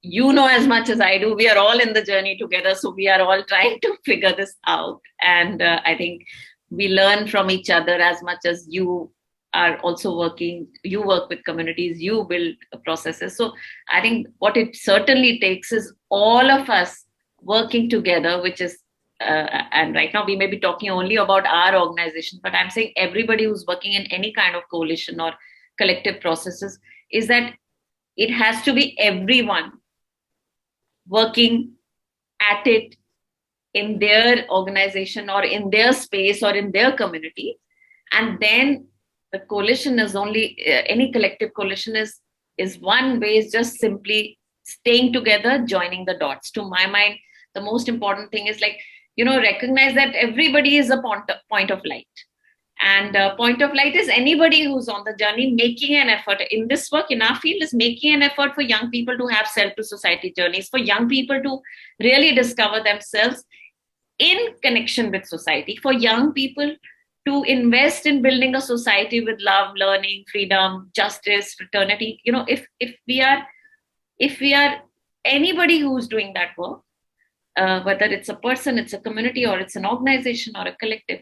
you know as much as I do. We are all in the journey together. So we are all trying to figure this out. And I think we learn from each other as much as you are also working. You work with communities, you build processes. So I think what it certainly takes is all of us working together, which is, and right now we may be talking only about our organization, but I'm saying everybody who's working in any kind of coalition or collective processes, is that it has to be everyone working at it in their organization or in their space or in their community. And then the coalition is only, any collective coalition is one way, is just simply staying together, joining the dots. To my mind, the most important thing is like, recognize that everybody is a point of light. And point of light is anybody who's on the journey making an effort in this work, in our field, is making an effort for young people to have self to society journeys, for young people to really discover themselves in connection with society, for young people to invest in building a society with love, learning, freedom, justice, fraternity. If we are anybody who's doing that work, whether it's a person, it's a community, or it's an organization or a collective,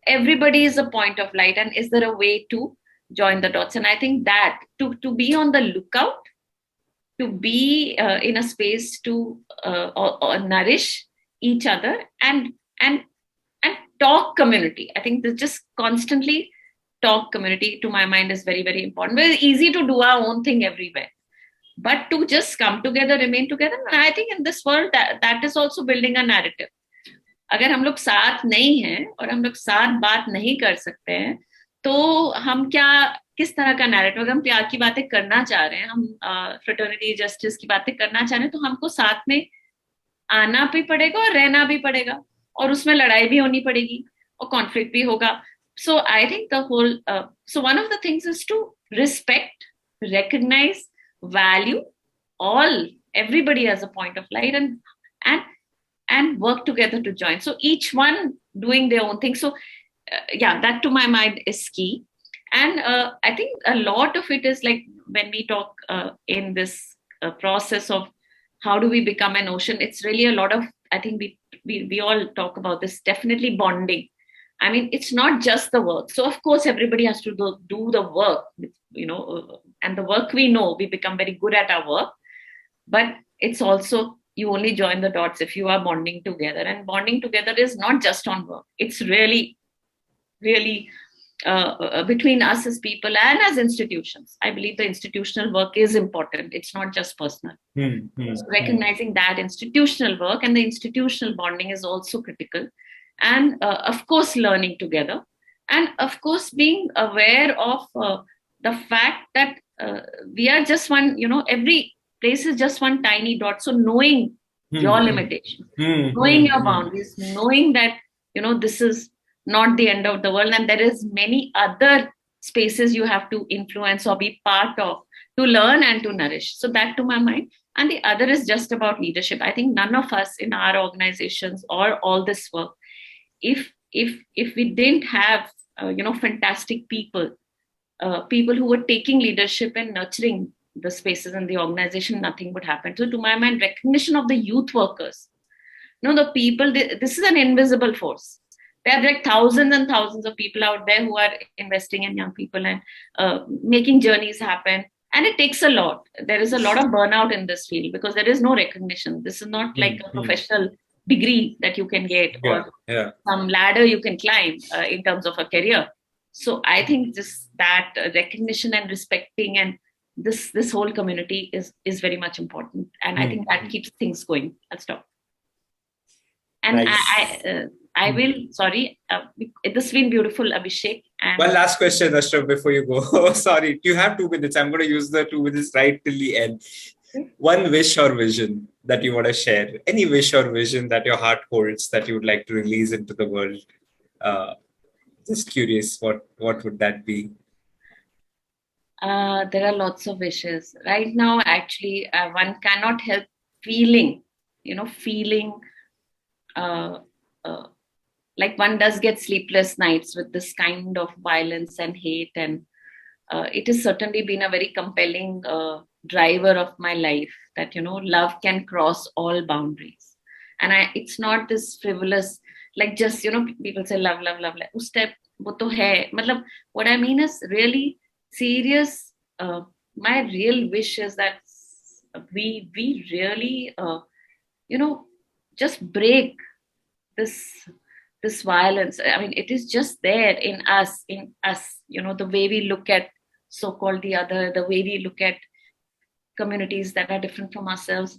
everybody is a point of light. And is there a way to join the dots? And I think that to be on the lookout, to be in a space to or nourish each other and talk community. I think just constantly talk community, to my mind, is very, very important. Very easy to do our own thing everywhere, but to just come together, remain together. And I think in this world, that is also building a narrative. अगर हम लोग साथ नहीं हैं और हम लोग साथ बात नहीं कर सकते हैं, तो हम किस तरह का नैरेटिव, अगर हम प्यार की बातें करना चाह रहे हैं, हम फ्रेटर्निटी, जस्टिस की बातें करना चाह रहे हैं, तो हमको साथ में आना भी पड़ेगा और रहना भी पड़ेगा, और उसमें लड़ाई भी होनी पड़ेगी और कॉन्फ्लिक्ट भी होगा. So I think so one of the things is to respect, recognize, value everybody as a point of light, and work together to join. So each one doing their own thing. So that to my mind is key. And I think a lot of it is like when we talk in this process of how do we become an ocean, it's really a lot of, I think we all talk about this, definitely bonding. I mean, it's not just the work. So of course, everybody has to do the work, and the work we know, we become very good at our work. But it's also, you only join the dots if you are bonding together. And bonding together is not just on work. It's really, really between us as people and as institutions. I believe the institutional work is important. It's not just personal. So recognizing that institutional work and the institutional bonding is also critical. And of course, learning together. And of course, being aware of the fact that we are just one, every place is just one tiny dot. So knowing your limitations, knowing your boundaries, knowing that, this is not the end of the world, and there is many other spaces you have to influence or be part of to learn and to nourish. So that to my mind. And the other is just about leadership. I think none of us in our organizations or all this work, if we didn't have, fantastic people who were taking leadership and nurturing the spaces in the organization, nothing would happen. So to my mind, recognition of the youth workers, the people, this is an invisible force. There are like thousands and thousands of people out there who are investing in young people and making journeys happen. And it takes a lot. There is a lot of burnout in this field because there is no recognition. This is not like a professional degree that you can get or some ladder you can climb in terms of a career. So I think just that recognition and respecting and this whole community is very much important. And I think that keeps things going. I'll stop. And nice. I will, sorry, this has been beautiful, Abhishek. And one last question, Ashraf, before you go. Sorry, you have 2 minutes. I'm going to use the 2 minutes right till the end. One wish or vision that you want to share. Any wish or vision that your heart holds that you would like to release into the world. Just curious, what would that be? There are lots of wishes. Right now, actually, one cannot help feeling like one does get sleepless nights with this kind of violence and hate. And it has certainly been a very compelling driver of my life that, love can cross all boundaries. And it's not this frivolous, like just, people say love. Us step, wo to hai. Matlab, what I mean is really serious. My real wish is that we really, just break this violence. I mean, it is just there in us, the way we look at so-called the other, the way we look at communities that are different from ourselves,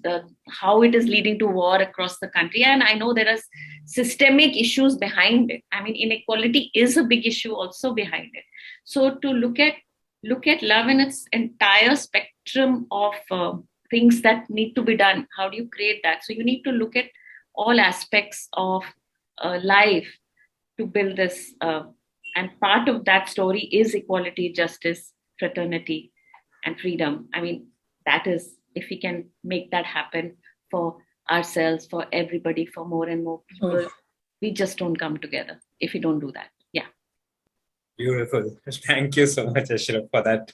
how it is leading to war across the country. And I know there are systemic issues behind it. I mean, inequality is a big issue also behind it. So to look at love in its entire spectrum of things that need to be done, how do you create that? So you need to look at all aspects of life to build this. And part of that story is equality, justice, fraternity, and freedom. I mean, that is, if we can make that happen for ourselves, for everybody, for more and more people, we just don't come together if we don't do that. Yeah. Beautiful. Thank you so much, Ashraf, for that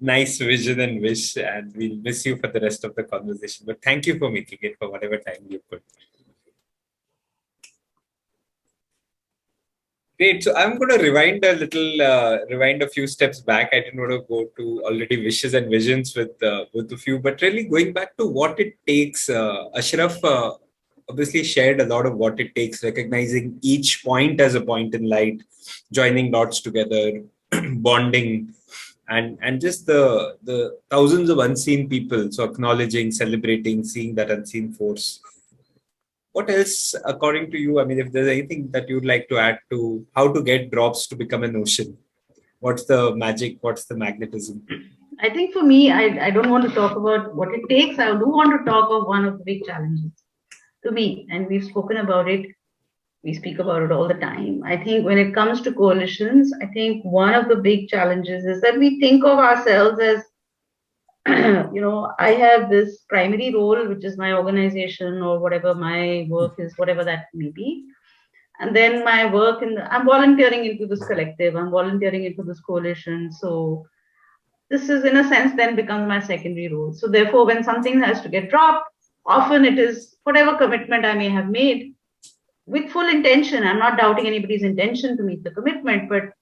nice vision and wish. And we'll miss you for the rest of the conversation. But thank you for making it for whatever time you put. Great. So I'm going to rewind a few steps back. I didn't want to go to already wishes and visions with both of you, but really going back to what it takes. Ashraf obviously shared a lot of what it takes, recognizing each point as a point in light, joining dots together, bonding, and just the thousands of unseen people. So acknowledging, celebrating, seeing that unseen force. What else, according to you? I mean, if there's anything that you'd like to add to how to get drops to become an ocean, what's the magic? What's the magnetism? I think for me, I don't want to talk about what it takes. I do want to talk of one of the big challenges to me, and we've spoken about it. We speak about it all the time. I think when it comes to coalitions, I think one of the big challenges is that we think of ourselves as I have this primary role, which is my organization or whatever my work is, whatever that may be. And then my work I'm volunteering into this collective, I'm volunteering into this coalition. So this is in a sense then becomes my secondary role. So therefore, when something has to get dropped, often it is whatever commitment I may have made with full intention. I'm not doubting anybody's intention to meet the commitment, but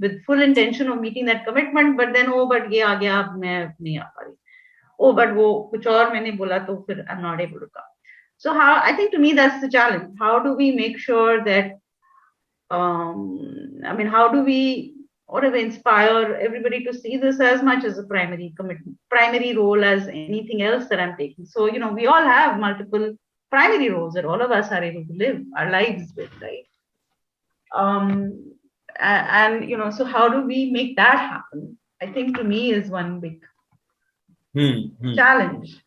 with full intention of meeting that commitment, but then, but ye aa gaya, ab main nahi aa pa rahi. But wo kuch aur maine bola, to fir I'm not able to come. So I think to me that's the challenge. How do we make sure that, how do we inspire everybody to see this as much as a primary commitment, primary role as anything else that I'm taking. So, we all have multiple primary roles that all of us are able to live our lives with, right? So how do we make that happen? I think to me is one big challenge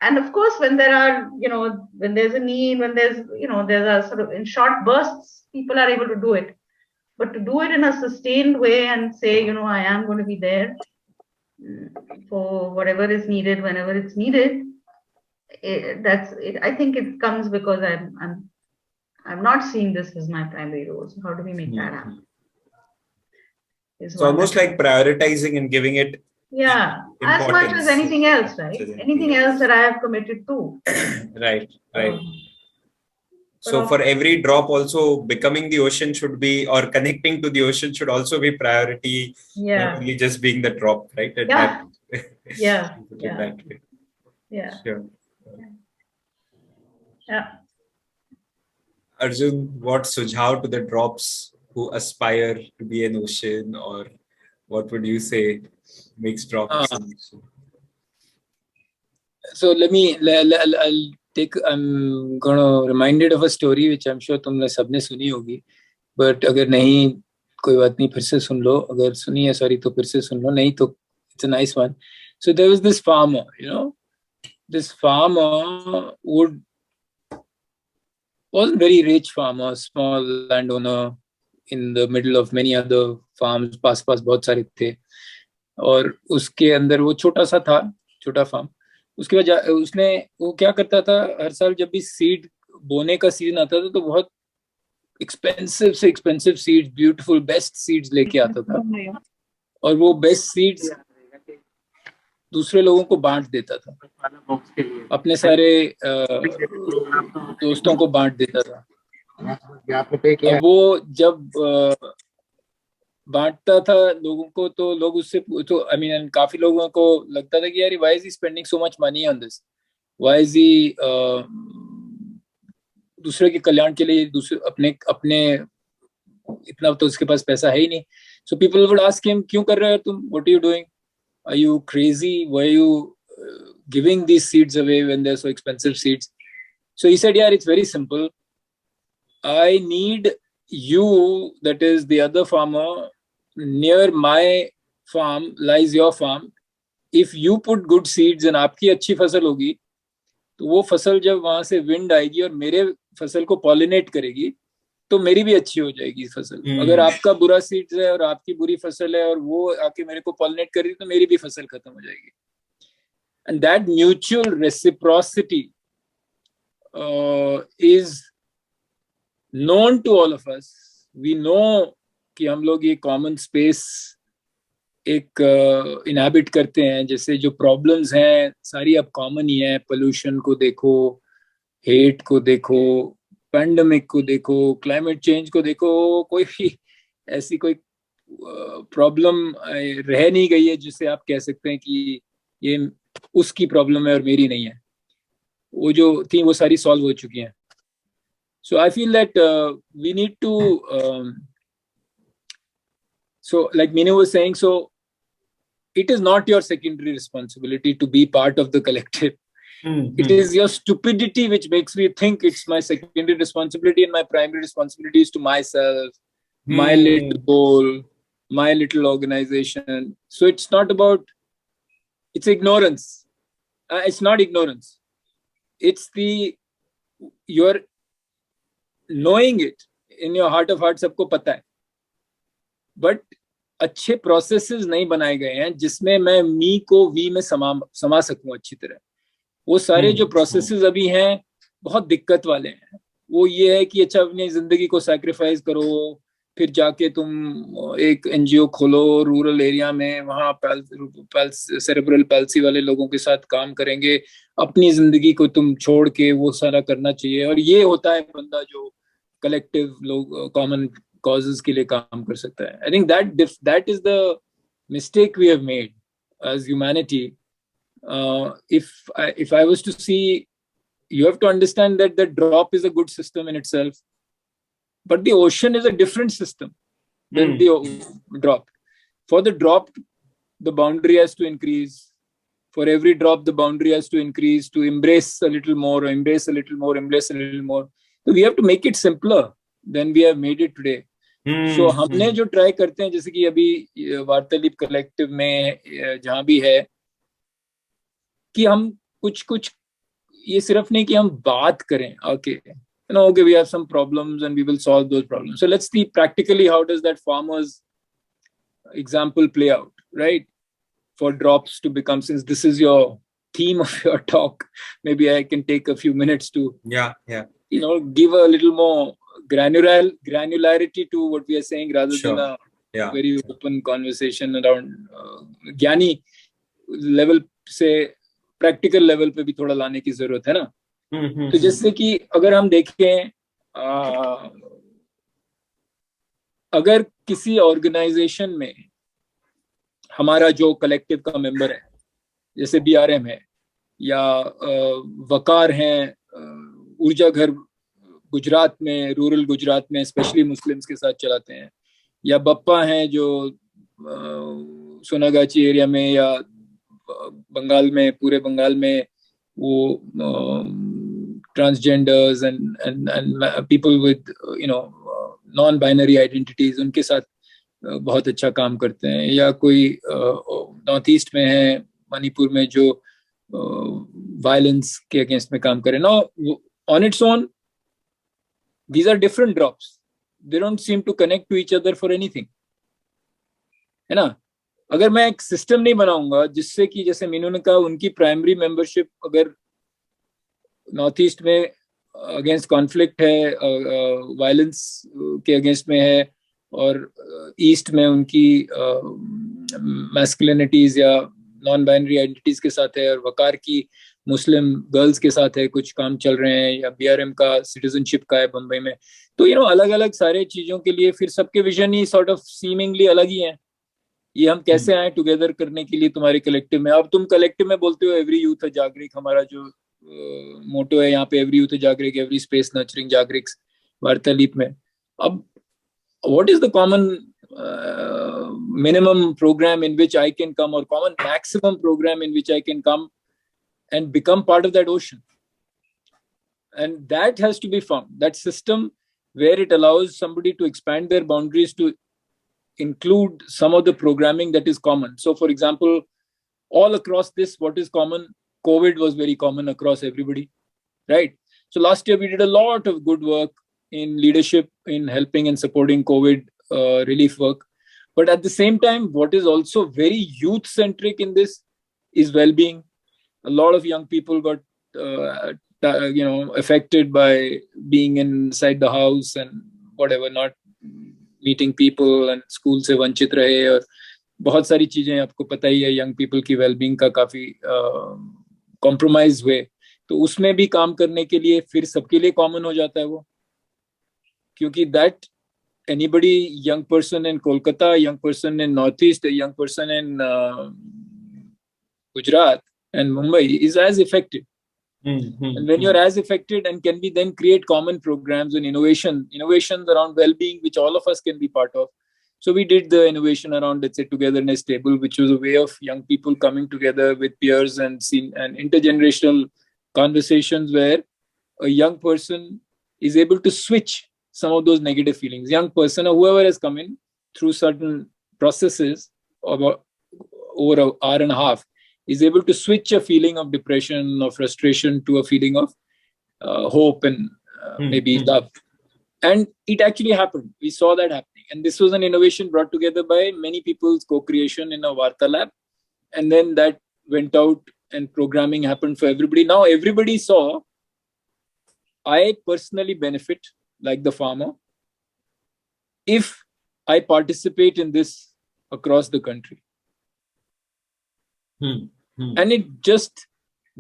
and of course, when there are, when there's a need, when there's a sort of in short bursts, people are able to do it. But to do it in a sustained way and say, I am going to be there for whatever is needed, whenever it's needed, that's it. I think it comes because I'm not seeing this as my primary role. So how do we make that happen? It's almost like prioritizing and giving it as much as anything else, right? Anything else that I have committed to. Right. So for every drop also becoming the ocean should be, or connecting to the ocean should also be priority, not only just being the drop, right? Sure. Arjun, what sujhav to the drops who aspire to be an ocean, or what would you say makes drops an ocean? So I'll take, I'm gonna reminded of a story which I'm sure तुमने सबने सुनी होगी, but अगर नहीं कोई बात नहीं, फिर से सुन लो, अगर सुनी है sorry तो फिर से सुन लो, नहीं तो it's a nice one. So there was this farmer, this farmer wasn't very rich farmer, small landowner in the middle of many other farms, पास बहुत सारे थे, और उसके अंदर वो छोटा फार्म. उसके बाद वो क्या करता था, हर साल जब भी सीड बोने का सीजन आता था तो बहुत expensive seeds, beautiful best seeds लेके आता था, और वो बेस्ट सीड्स दूसरे लोगों को बांट देता था, अपने सारे दोस्तों को बांट देता था. अब वो जब बांटता था लोगों को, तो लोग उससे काफी लोगों को लगता था कि यार why is he spending so much money on this, why is he दूसरे के कल्याण के लिए दूसरे अपने इतना तो उसके पास पैसा है ही नहीं. So people would ask him, क्यों कर रहे हो तुम, what are you doing? Are you crazy? Why are you giving these seeds away when they're so expensive seeds? So he said, yeah, it's very simple. I need you, that is the other farmer, near my farm lies your farm. If you put good seeds and आपकी अच्छी फसल होगी, तो वो फसल जब वहां से विंड आएगी और मेरे फसल को पॉलिनेट करेगी, तो मेरी भी अच्छी हो जाएगी फसल. अगर आपका बुरा सीड्स है और आपकी बुरी फसल है और वो आके मेरे को पॉलिनेट करेगी, तो मेरी भी फसल खत्म हो जाएगी. And that mutual reciprocity is known to all of us. We know कि हम लोग ये कॉमन स्पेस एक इनहैबिट करते हैं. जैसे जो प्रॉब्लम्स हैं सारी अब कॉमन ही है. पोल्यूशन को देखो, हेट को देखो, पैंडेमिक को देखो, क्लाइमेट चेंज को देखो, कोई भी ऐसी कोई प्रॉब्लम रह नहीं गई है जिससे आप कह सकते हैं कि ये उसकी प्रॉब्लम है और मेरी नहीं है. वो जो थी वो सारी सॉल्व हो चुकी हैं. So I feel that we need to, so like Meenu was saying, so it is not your secondary responsibility to be part of the collective. Mm-hmm. It is your stupidity which makes me think it's my secondary responsibility, and my primary responsibility is to myself, my little goal, my little organization. So it's not about, it's ignorance. It's not ignorance. It's your knowing it in your heart of hearts. सबको पता है, but अच्छे processes नहीं बनाए गए हैं जिसमें मैं मी को वी में समा सकूं अच्छी तरह. वो सारे जो प्रोसेसेस अभी हैं बहुत दिक्कत वाले हैं. वो ये है कि अच्छा अपनी जिंदगी को सैक्रिफाइस करो, फिर जाके तुम एक एनजीओ खोलो रूरल एरिया में, वहाँ सेरेब्रल पैल्सी वाले लोगों के साथ काम करेंगे. अपनी जिंदगी को तुम छोड़ के वो सारा करना चाहिए. और ये होता है बंदा जो कलेक्टिव लोग कॉमन कॉजेस के लिए काम कर सकता है. I think that is the mistake we have made as humanity. if I was to see, you have to understand that the drop is a good system in itself, but the ocean is a different system than the drop. For the drop, the boundary has to increase. For every drop, the boundary has to increase to embrace a little more, embrace a little more, embrace a little more. So we have to make it simpler than we have made it today. So हमने जो try करते हैं, जैसे कि अभी वार्तालाप collective में जहाँ भी है, कि हम कुछ ये सिर्फ नहीं कि हम बात करें. Okay, okay, we have some problems and we will solve those problems. So let's see practically how does that farmer's example play out, right? For drops to become, since this is your theme of your talk, maybe I can take a few minutes to give a little more granularity to what we are saying, rather than a very open conversation around ज्ञानी level से practical level पे भी थोड़ा लाने की जरूरत है ना. तो जैसे कि अगर हम देखें, अगर किसी ऑर्गेनाइजेशन में हमारा जो कलेक्टिव का मेंबर है, जैसे बीआरएम है या वकार है, ऊर्जा घर गुजरात में, रूरल गुजरात में स्पेशली मुस्लिम्स के साथ चलाते हैं, या बप्पा हैं जो सोनागाची एरिया में या बंगाल में, पूरे बंगाल में वो transgenders and people with non binary identities, उनके साथ बहुत अच्छा काम करते हैं. या कोई नॉर्थ ईस्ट में है, मणिपुर में, जो वायलेंस के अगेंस्ट में काम करे. Now on its own these are different drops. They don't seem to connect to each other for anything, है ना. अगर मैं एक सिस्टम नहीं बनाऊंगा जिससे कि, जैसे मीनू ने कहा, उनकी प्राइमरी मेंबरशिप अगर नॉर्थ ईस्ट में अगेंस्ट कॉन्फ्लिक्ट है, वायलेंस के अगेंस्ट में है, और ईस्ट में उनकी मैस्कुलिनिटीज या नॉन बाइनरी आइडेंटिटीज के साथ है, और वकार की मुस्लिम गर्ल्स के साथ है, कुछ काम चल रहे हैं, या बीआरएम का सिटीजनशिप का है बम्बई में. तो अलग अलग सारे चीजों के लिए फिर सबके vision he sort of seemingly अलग ही हैं. ये हम कैसे आए टुगेदर करने के लिए तुम्हारे कलेक्टिव में. अब तुम कलेक्टिव में बोलते हो एवरी यूथ है जागरिक, हमारा जो मोटो है यहाँ पे, एवरी यूथ है जागरिक, एवरी स्पेस नर्चरिंग जागरिक वार्तालाप में. अब what is the common minimum program in which I can come, or common maximum program in which I can come and become part of that ocean. And that has to be found, that system where it allows somebody to expand their boundaries to include some of the programming that is common. So for example, all across this, what is common? COVID was very common across everybody, right? So last year we did a lot of good work in leadership, in helping and supporting COVID relief work. But at the same time, what is also very youth-centric in this is well-being. A lot of young people got affected by being inside the house and whatever, not meeting people, and school से वंचित रहे, और बहुत सारी चीजें आपको पता ही है, young people की well-being का काफी compromise हुए. तो उसमें भी काम करने के लिए फिर सबके लिए common हो जाता है वो, क्योंकि that anybody, young person in Kolkata, young person in Northeast, a young person in Gujarat and Mumbai is as affected. And when you're as affected, and can we then create common programs and innovations around well-being, which all of us can be part of. So we did the innovation around, let's say, togetherness table, which was a way of young people coming together with peers and intergenerational conversations where a young person is able to switch some of those negative feelings. Young person or whoever has come in through certain processes over an hour and a half is able to switch a feeling of depression or frustration to a feeling of hope and maybe love. And it actually happened. We saw that happening. And this was an innovation brought together by many people's co-creation in a Varta lab. And then that went out and programming happened for everybody. Now everybody saw, I personally benefit like the farmer if I participate in this across the country. And it just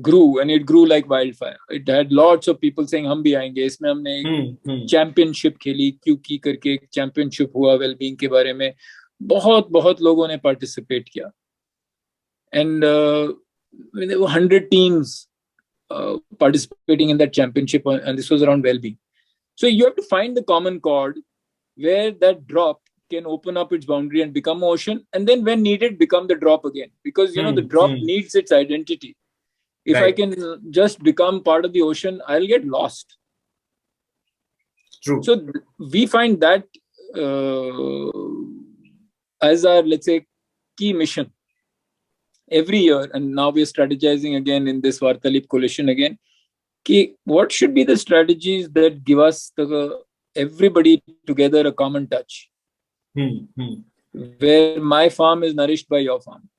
grew, and it grew like wildfire. It had lots of people saying, "हम भी आएंगे." इसमें हमने एक championship खेली, क्योंकि करके एक championship हुआ well-being के बारे में. बहुत लोगों ने participate किया. And there were 100 teams participating in that championship, and this was around well-being. So you have to find the common chord where that drop can open up its boundary and become ocean, and then when needed become the drop again, because the drop needs its identity. If I can just become part of the ocean, I'll get lost. True. So we find that as our, let's say, key mission every year, and now we are strategizing again in this Vartalip coalition again. What should be the strategies that give us everybody together a common touch? Where my farm is nourished by your farm.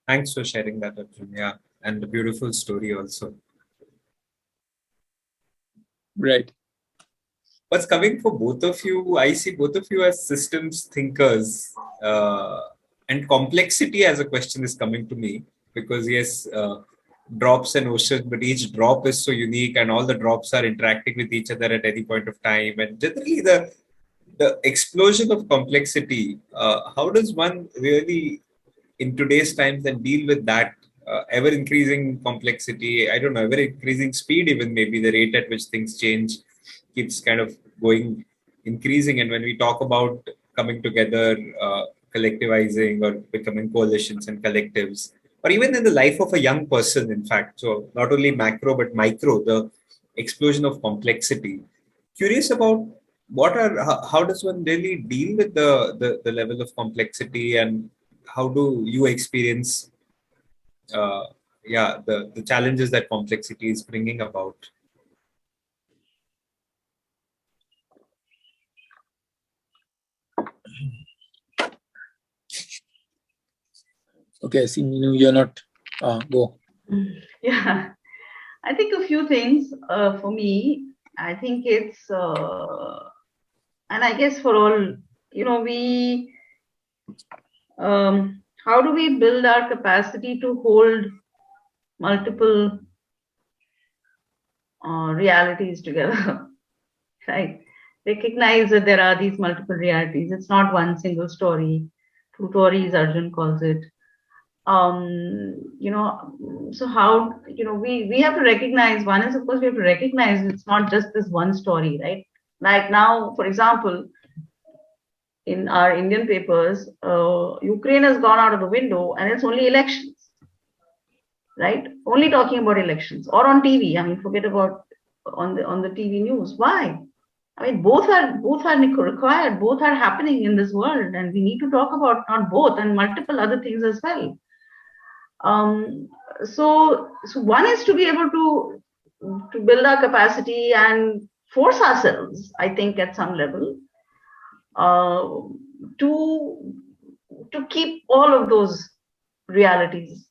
Thanks for sharing that, Arjun. Yeah, and a beautiful story also. Right. What's coming for both of you, I see both of you as systems thinkers, and complexity as a question is coming to me, because yes, drops and oceans, but each drop is so unique and all the drops are interacting with each other at any point of time. And generally the explosion of complexity, how does one really in today's times then deal with that ever increasing complexity? I don't know, ever increasing speed, even maybe the rate at which things change keeps kind of going, increasing. And when we talk about coming together, collectivizing or becoming coalitions and collectives, or even in the life of a young person, in fact, so not only macro but micro, the explosion of complexity. Curious about how does one really deal with the level of complexity, and how do you experience the challenges that complexity is bringing about? Okay, see, Meenu, you're not. Go. Yeah, I think a few things for me. I think it's, and I guess for all, we, how do we build our capacity to hold multiple realities together, right? Recognize that there are these multiple realities. It's not one single story, two stories, Arjun calls it. So how, we have to recognize, one is, of course, we have to recognize it's not just this one story, right? Like now, for example, in our Indian papers, Ukraine has gone out of the window and it's only elections, right? Only talking about elections, or on TV. I mean, forget about on the TV news. Why? I mean, both are required. Both are happening in this world, and we need to talk about not both and multiple other things as well. So one is to be able to build our capacity and force ourselves, I think, at some level, to keep all of those realities,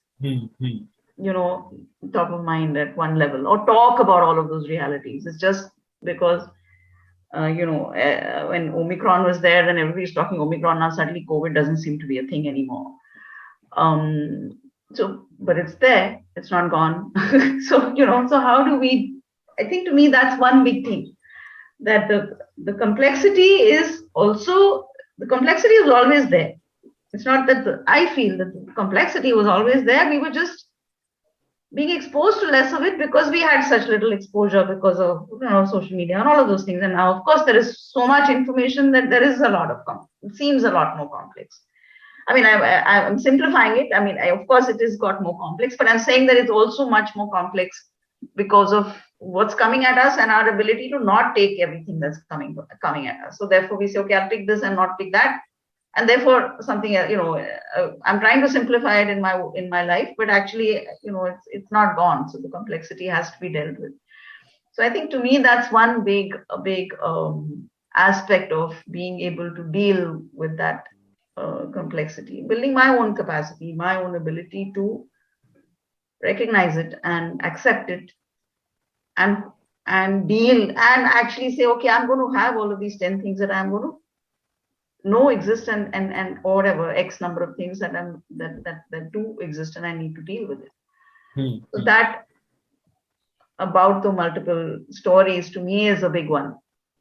top of mind at one level, or talk about all of those realities. It's just because when Omicron was there, then everybody's talking Omicron. Now suddenly COVID doesn't seem to be a thing anymore. But it's there. It's not gone. So how do we? I think, to me, that's one big thing. That the complexity is also, the complexity is always there. It's not that I feel that the complexity was always there. We were just being exposed to less of it because we had such little exposure because of social media and all of those things. And now, of course, there is so much information that there is a lot of it seems a lot more complex. I mean, I'm simplifying it. I mean, of course, it has got more complex, but I'm saying that it's also much more complex because of what's coming at us and our ability to not take everything that's coming at us. So therefore, we say, okay, I'll pick this and not pick that. And therefore, something, I'm trying to simplify it in my life, but actually, it's not gone. So the complexity has to be dealt with. So I think, to me, that's one big aspect of being able to deal with that complexity, building my own capacity, my own ability to recognize it and accept it, and deal and actually say, okay, I'm going to have all of these 10 things that I'm going to know exist, and or whatever X number of things that do exist, and I need to deal with it. So that about the multiple stories, to me, is a big one.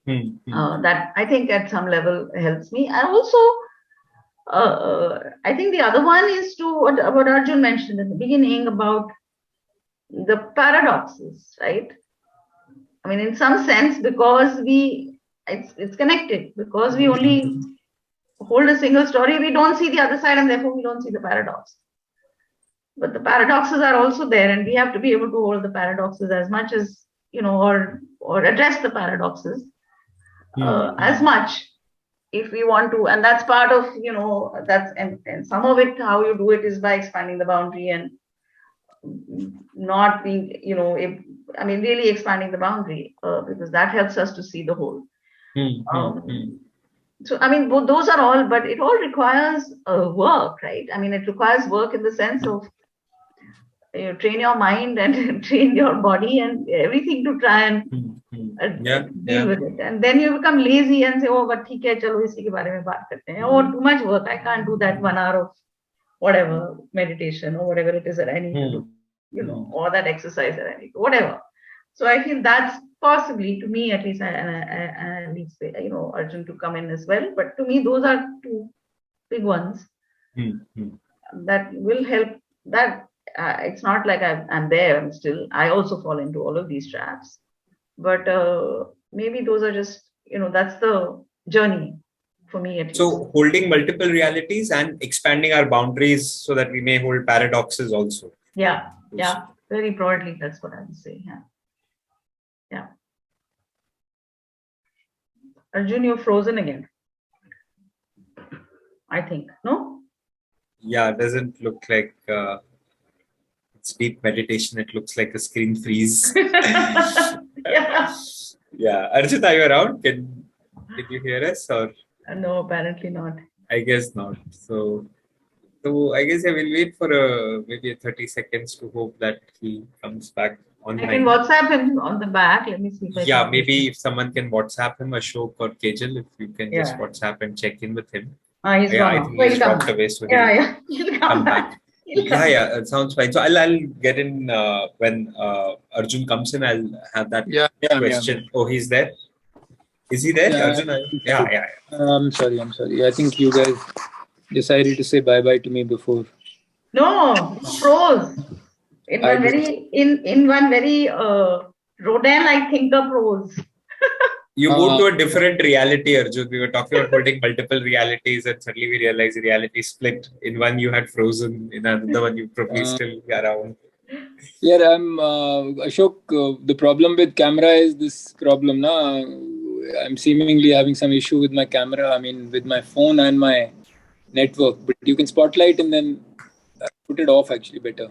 That I think at some level helps me. And also, I think the other one is what Arjun mentioned in the beginning about the paradoxes, right? I mean, in some sense, because it's connected, because we only hold a single story, we don't see the other side, and therefore we don't see the paradox. But the paradoxes are also there, and we have to be able to hold the paradoxes as much as, or address the paradoxes as much, if we want to. And that's part of, that's, and some of it, how you do it is by expanding the boundary and not being, really expanding the boundary, because that helps us to see the whole. So, I mean, those are all, but it all requires work, right? I mean, it requires work in the sense of train your mind and train your body and everything to try and deal with it. And then you become lazy and say, oh, but theek hai, chalo isi ke bare mein baat karte hain. Oh, too much work. I can't do that 1 hour of whatever meditation or whatever it is that I need to do, or that exercise that I need to, whatever. So I feel that's possibly, to me at least, I need Arjun to come in as well. But to me, those are two big ones that will help. That it's not like I'm there. I also fall into all of these traps. But maybe those are just, that's the journey for me at least. So holding multiple realities and expanding our boundaries so that we may hold paradoxes also. Yeah. Very broadly, that's what I would say. Yeah. Arjun, you're frozen again, I think. No? Yeah, it doesn't look like it's deep meditation. It looks like a screen freeze. Yeah. Arjun, are you around? Did you hear us? Or no, apparently not. I guess not. So I guess I will wait for maybe 30 seconds to hope that he comes back online. I can WhatsApp him on the back. Let me see if I can. Maybe if someone can WhatsApp him, Ashok or Kejal, if you can just WhatsApp and check in with him. He's gone. I think he's dropped away, so he'll come back. It sounds fine. So I'll get in when Arjun comes in. I'll have that question. Oh, he's there. Is he there, Arjun? I'm sorry. I think you guys decided to say bye-bye to me before No, froze. In I one don't- very, in one very Rodin-like thinker prose. You moved to a different reality, Arjun. We were talking about holding multiple realities, and suddenly we realized the reality split. In one, you had frozen. In another one, you probably uh, still around. yeah, I'm Ashok. The problem with camera is this problem. Na, I'm seemingly having some issue with my camera. I mean, with my phone and my network. But you can spotlight and then put it off actually better.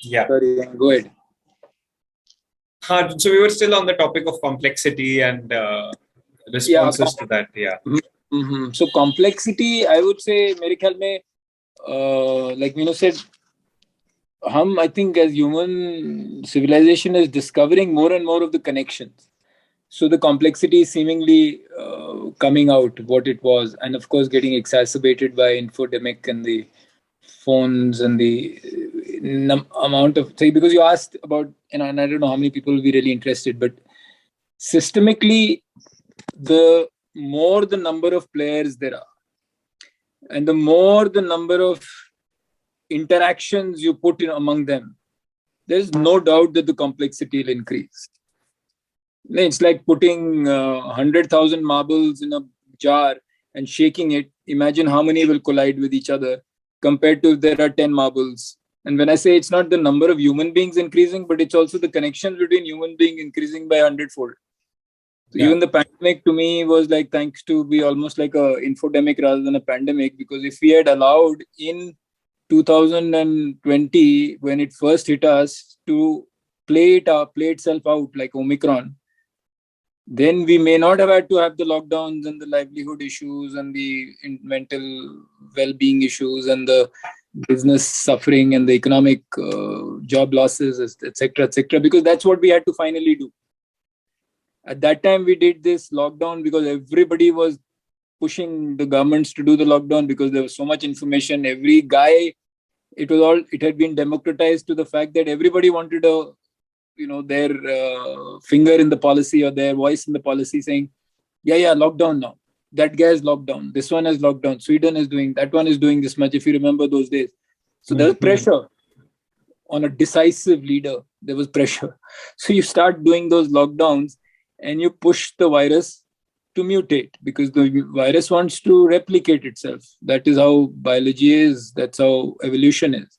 Yeah. Sorry, go ahead. So we were still on the topic of complexity and Yeah. responses to that. Yeah. Mm-hmm. So complexity, I would say, मेरे ख्याल में, like Meenu said, I think as human civilization is discovering more and more of the connections. So the complexity is seemingly coming out what it was, and of course getting exacerbated by infodemic and the phones and the amount of say, because you asked about, and I don't know how many people will be really interested, but systemically, the more the number of players there are, and the more the number of interactions you put in among them, there's no doubt that the complexity will increase. It's like putting 100,000 marbles in a jar and shaking it. Imagine how many will collide with each other compared to if there are 10 marbles. And when I say it's not the number of human beings increasing, but it's also the connections between human beings increasing by 100-fold. So Yeah. even the pandemic to me was like, thanks to be almost like a infodemic rather than a pandemic, because if we had allowed in 2020, when it first hit us, to play itself out like Omicron, then we may not have had to have the lockdowns and the livelihood issues and the mental well-being issues and the business suffering and the economic job losses, etc., because that's what we had to finally do. At that time, we did this lockdown because everybody was pushing the governments to do the lockdown because there was so much information. Every guy, it had been democratized to the fact that everybody wanted their finger in the policy or their voice in the policy, saying, yeah, lockdown now. That guy is locked down. This one is locked down. Sweden is doing, that one is doing this much, if you remember those days. So there was pressure on a decisive leader. There was pressure. So you start doing those lockdowns and you push the virus to mutate because the virus wants to replicate itself. That is how biology is. That's how evolution is.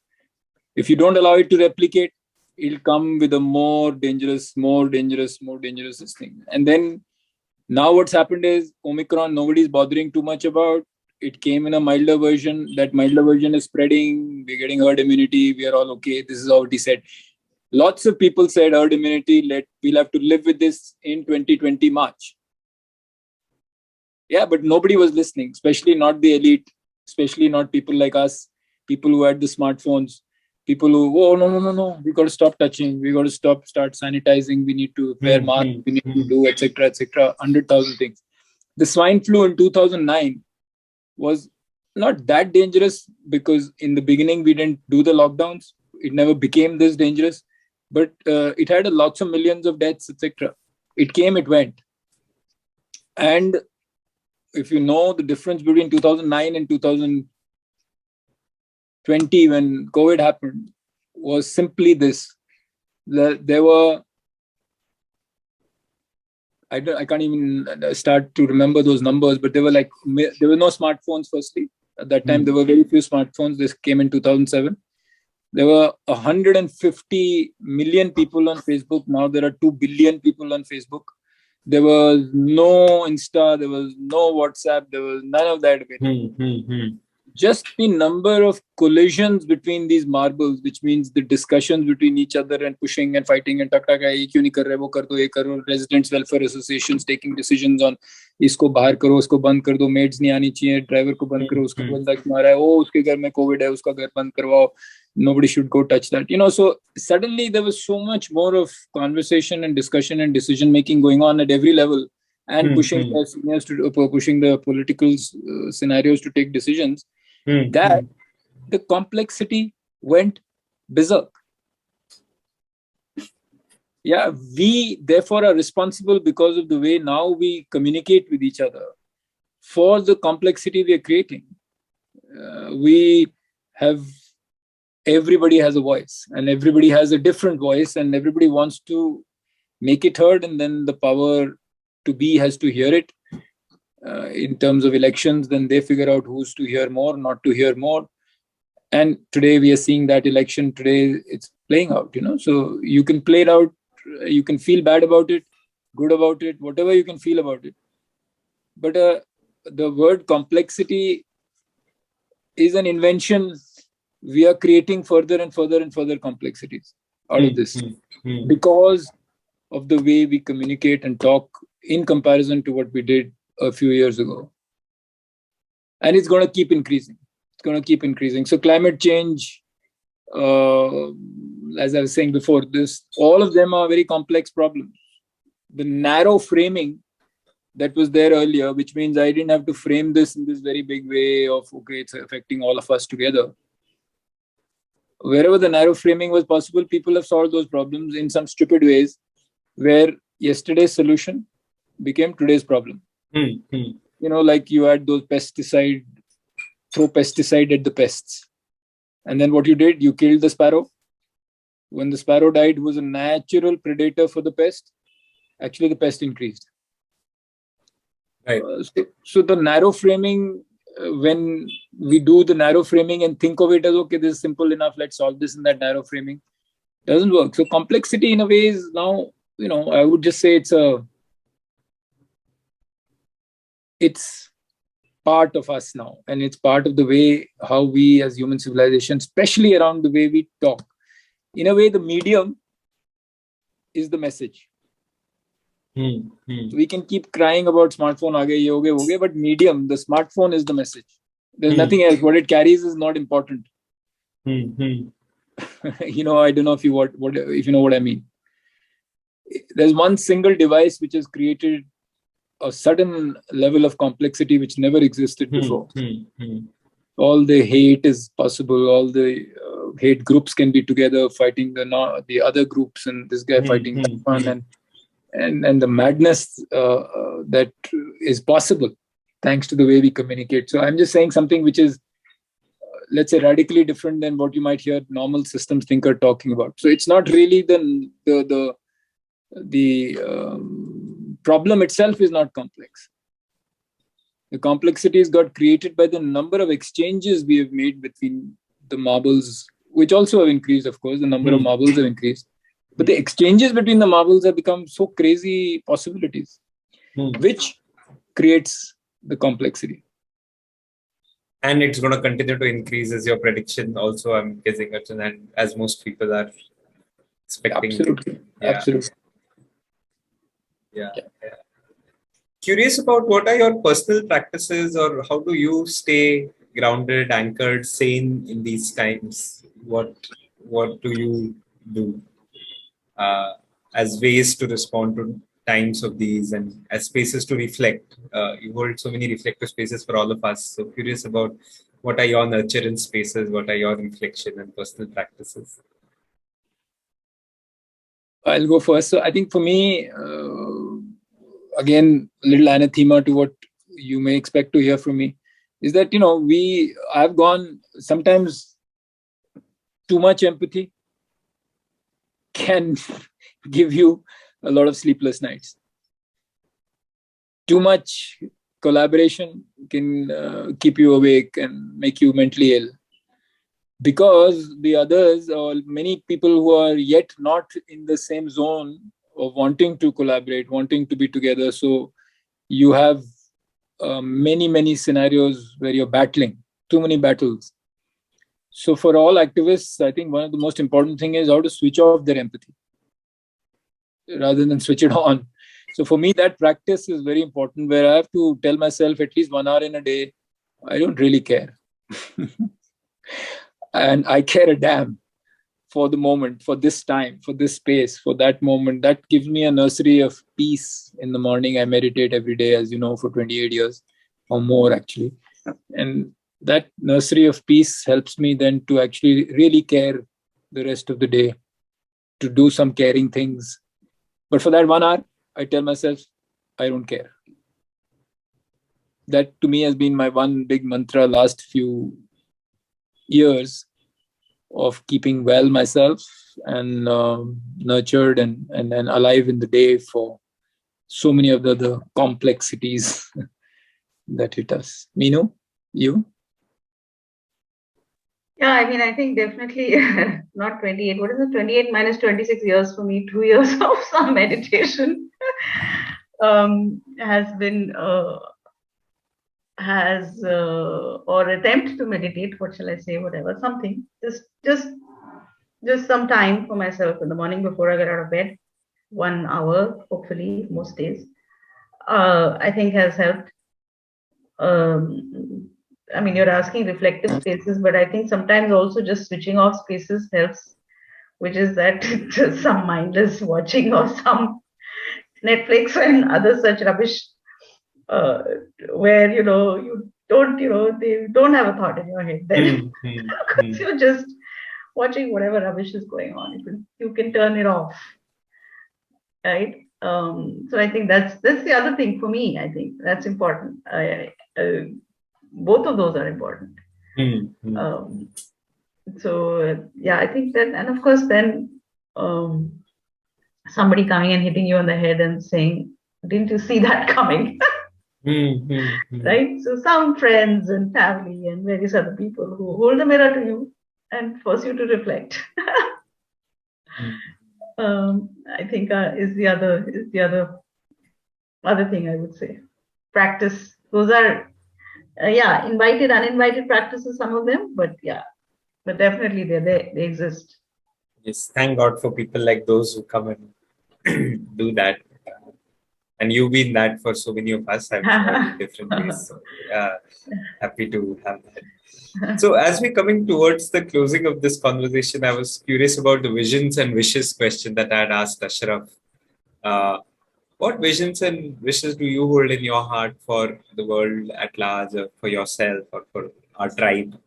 If you don't allow it to replicate, it'll come with a more dangerous this thing. And then now what's happened is Omicron, nobody's bothering too much about. It came in a milder version. That milder version is spreading. We're getting herd immunity. We are all okay. This is already said. Lots of people said herd immunity, we'll have to live with this in 2020 March. Yeah, but nobody was listening, especially not the elite, especially not people like us, people who had the smartphones, people who, oh, no, we got to stop touching, we got to start sanitizing, we need to wear masks, we need to do, etc., 100,000 things. The swine flu in 2009 was not that dangerous because in the beginning we didn't do the lockdowns. It never became this dangerous, but it had lots of millions of deaths, etc. It came, it went. And if you know the difference between 2009 and 2020, when COVID happened, was simply this. There were, I can't even start to remember those numbers, but there were no smartphones firstly. At that time, there were very few smartphones. This came in 2007. There were 150 million people on Facebook. Now there are 2 billion people on Facebook. There was no Insta, there was no WhatsApp, there was none of that available. Just the number of collisions between these marbles, which means the discussions between each other and pushing and fighting and residents welfare associations taking decisions on isko bahar karo, usko band kar do, maids nahi aani chahiye, driver ko band karo, uska banda kyun aa raha hai, oh uske ghar mein COVID hai, uska ghar band karwao, nobody should go touch that. So suddenly there was so much more of conversation and discussion and decision making going on at every level, and pushing the seniors pushing the political scenarios to take decisions. That the complexity went berserk. Yeah, we therefore are responsible because of the way now we communicate with each other for the complexity we are creating. we have, everybody has a voice and everybody has a different voice and everybody wants to make it heard, and then the power to be has to hear it. In terms of elections, then they figure out who's to hear more, not to hear more. And today we are seeing that election today, it's playing out, so you can play it out, you can feel bad about it, good about it, whatever you can feel about it. But the word complexity is an invention. We are creating further and further and further complexities out of this because of the way we communicate and talk in comparison to what we did a few years ago. And it's going to keep increasing. It's going to keep increasing. So climate change, as I was saying before, all of them are very complex problems. The narrow framing that was there earlier, which means I didn't have to frame this in this very big way of, okay, it's affecting all of us together. Wherever the narrow framing was possible, people have solved those problems in some stupid ways where yesterday's solution became today's problem. Like you had those throw pesticide at the pests. And then what you did, you killed the sparrow. When the sparrow died, it was a natural predator for the pest. Actually, the pest increased. Right. So the narrow framing, when we do the narrow framing and think of it as, okay, this is simple enough, let's solve this in that narrow framing, doesn't work. So complexity in a way is now, I would just say it's part of us now. And it's part of the way how we as human civilization, especially around the way we talk. In a way, the medium is the message. We can keep crying about smartphone, aage, ye ho gaya, but medium, the smartphone is the message. There's nothing else. What it carries is not important. I don't know if you know what I mean. There's one single device which has created a sudden level of complexity which never existed before. All the hate is possible. All the hate groups can be together fighting the other groups, and this guy fighting that one, and the madness that is possible thanks to the way we communicate. So I'm just saying something which is, let's say, radically different than what you might hear normal systems thinker talking about. So it's not really the problem itself is not complex. The complexities got created by the number of exchanges we have made between the marbles, which also have increased, of course. The number of marbles have increased. But the exchanges between the marbles have become so crazy possibilities, which creates the complexity. And it's going to continue to increase as your prediction also, I'm guessing, Arjun, and as most people are expecting. Absolutely. Yeah. Absolutely. Yeah. Curious about what are your personal practices, or how do you stay grounded, anchored, sane in these times? What do you do as ways to respond to times of these and as spaces to reflect? You hold so many reflective spaces for all of us. So curious about what are your nurturance spaces, what are your reflection and personal practices? I'll go first. So I think for me, again, a little anathema to what you may expect to hear from me is that, I've gone sometimes too much empathy can give you a lot of sleepless nights. Too much collaboration can keep you awake and make you mentally ill. Because the others, or many people who are yet not in the same zone of wanting to collaborate, wanting to be together. So you have many scenarios where you're battling, too many battles. So for all activists, I think one of the most important thing is how to switch off their empathy rather than switch it on. So for me, that practice is very important, where I have to tell myself at least 1 hour in a day, I don't really care. And I care a damn for the moment, for this time, for this space, for that moment. That gives me a nursery of peace in the morning. I meditate every day, as you know, for 28 years or more, actually. And that nursery of peace helps me then to actually really care the rest of the day, to do some caring things. But for that 1 hour, I tell myself, I don't care. that to me has been my one big mantra last few years of keeping well myself and nurtured and alive in the day for so many of the other complexities that hit us. Meenu, you? Yeah, I mean, I think definitely not 28. What is it? 28 minus 26 years for me, 2 years of some meditation has been, or attempt to meditate, what shall I say, whatever, something. Just some time for myself in the morning before I get out of bed. 1 hour, hopefully, most days. I think has helped. I mean, you're asking reflective spaces, but I think sometimes also just switching off spaces helps, which is that just some mindless watching of some Netflix and other such rubbish, where, you don't, they don't have a thought in your head then. You're just watching whatever rubbish is going on. You can turn it off, right? So I think that's the other thing for me. I think that's important. Both of those are important. So yeah, I think that, and of course then somebody coming and hitting you on the head and saying, "Didn't you see that coming?" Right? So some friends and family and various other people who hold the mirror to you and force you to reflect. I think is the other thing I would say. Practice. Those are invited, uninvited practices, some of them, but definitely they exist. Yes, thank God for people like those who come and do that. And you've been that for so many of us, I'm sure, in different ways. So, happy to have that. So, as we're coming towards the closing of this conversation, I was curious about the visions and wishes question that I had asked Ashraf. What visions and wishes do you hold in your heart for the world at large, or for yourself, or for our tribe?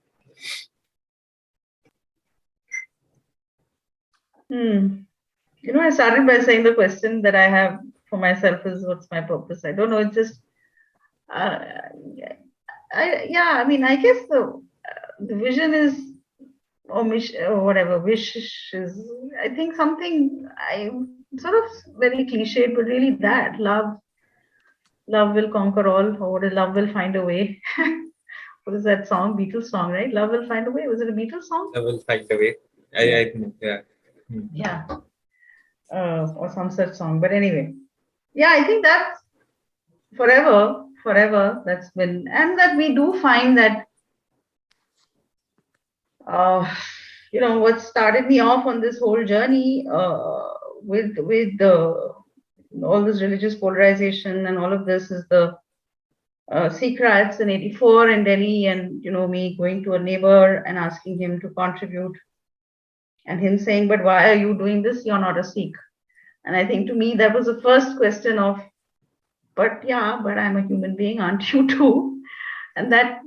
I started by saying the question that I have for myself is, what's my purpose? I don't know. It's just, I guess the vision is, or whatever, wish is, I think something, sort of very cliched, but really that love will conquer all, or what is love will find a way. What is that song? Beatles song, right? Love will find a way. Was it a Beatles song? Love will find a way. I think, yeah. Yeah. Or some such song. But anyway, I think that's forever, that's been, and that we do find that, what started me off on this whole journey with all this religious polarization and all of this is the Sikh riots in 84 in Delhi, and me going to a neighbor and asking him to contribute, and him saying, "But why are you doing this? You're not a Sikh." And I think to me that was the first question of, but I'm a human being, aren't you too? And that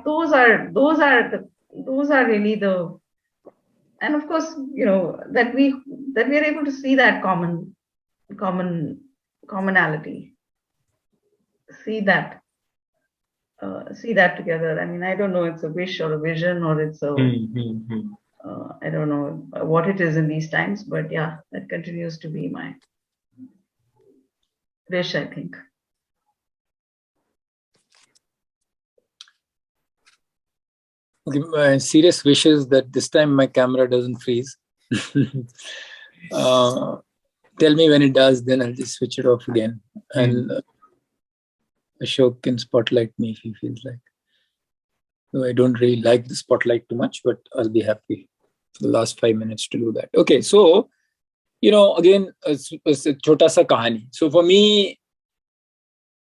those are really the, and of course, that we are able to see that commonality, see that together. I mean, I don't know, it's a wish or a vision, or it's a I don't know what it is in these times, but that continues to be my wish, I think. Okay, my serious wish is that this time my camera doesn't freeze. Tell me when it does, then I'll just switch it off again. And Ashok can spotlight me if he feels like. So I don't really like the spotlight too much, but I'll be happy for the last 5 minutes to do that. Okay, so, again, it's a chota sa kahani. So for me,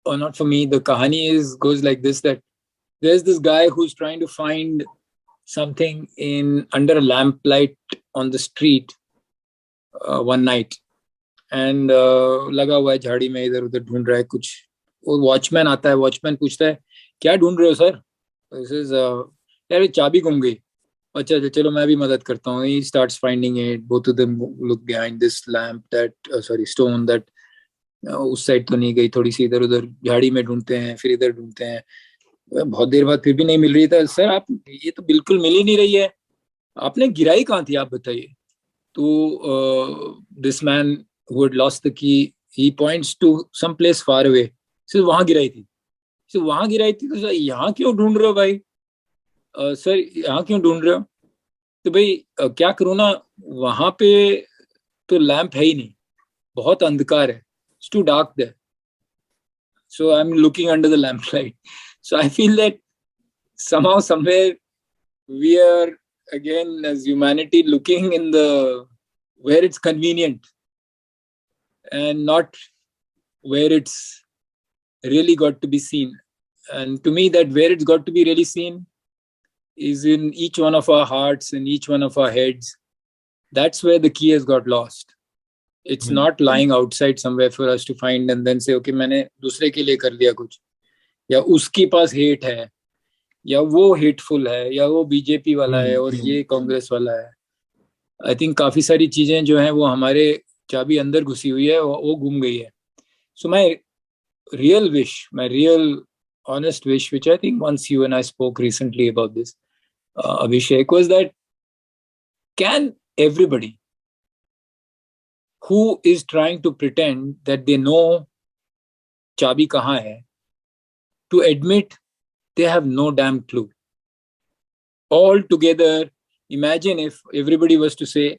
or not for me, the kahani goes like this, that there's this guy who's trying to find something under a lamplight on the street one night. And लगा हुआ है झाड़ी में, इधर उधर ढूंढ रहा है कुछ. वो वॉचमैन आता है, वॉचमैन पूछता है, क्या ढूंढ रहे हो सर? यार चाबी गुम गई. अच्छा चलो मैं भी मदद करता हूँ. He starts finding it. Both of them look behind this lamp, stone that उस साइड तो नहीं गई, थोड़ी सी इधर उधर झाड़ी में ढूंढते हैं, फिर इधर ढूंढते हैं, बहुत देर बाद फिर भी नहीं मिल रही था। सर आप, ये तो बिल्कुल मिल ही नहीं रही है, आपने गिराई कहाँ थी आप बताइए। तो this man who had lost the key, he points to some place far away, सिर्फ वहां गिराई थी, सिर्फ वहां गिराई थी। तो सर यहाँ क्यों ढूंढ रहे हो भाई, सर यहाँ क्यों ढूंढ रहे हो। तो भाई क्या करूँ ना, वहां पे तो लैंप है ही नहीं, बहुत अंधकार है, it's too dark there, so I'm looking under the lamplight. So I feel that somehow somewhere we are again as humanity looking in the where it's convenient and not where it's really got to be seen. And to me, that where it's got to be really seen is in each one of our hearts, in each one of our heads. That's where the key has got lost. It's not lying outside somewhere for us to find and then say, okay, मैंने दूसरे के लिए कर लिया कुछ, या उसके पास hate है, या वो हेटफुल है, या वो बीजेपी वाला है और ये कांग्रेस वाला है। आई थिंक काफी सारी चीजें जो हैं वो हमारे चाबी अंदर घुसी हुई है, वो गुम गई है। So my real wish, my real honest wish, which I think once you and I spoke recently about this, Abhishek, was that can everybody who is trying to pretend that they know चाबी कहाँ है, to admit they have no damn clue. All together, imagine if everybody was to say,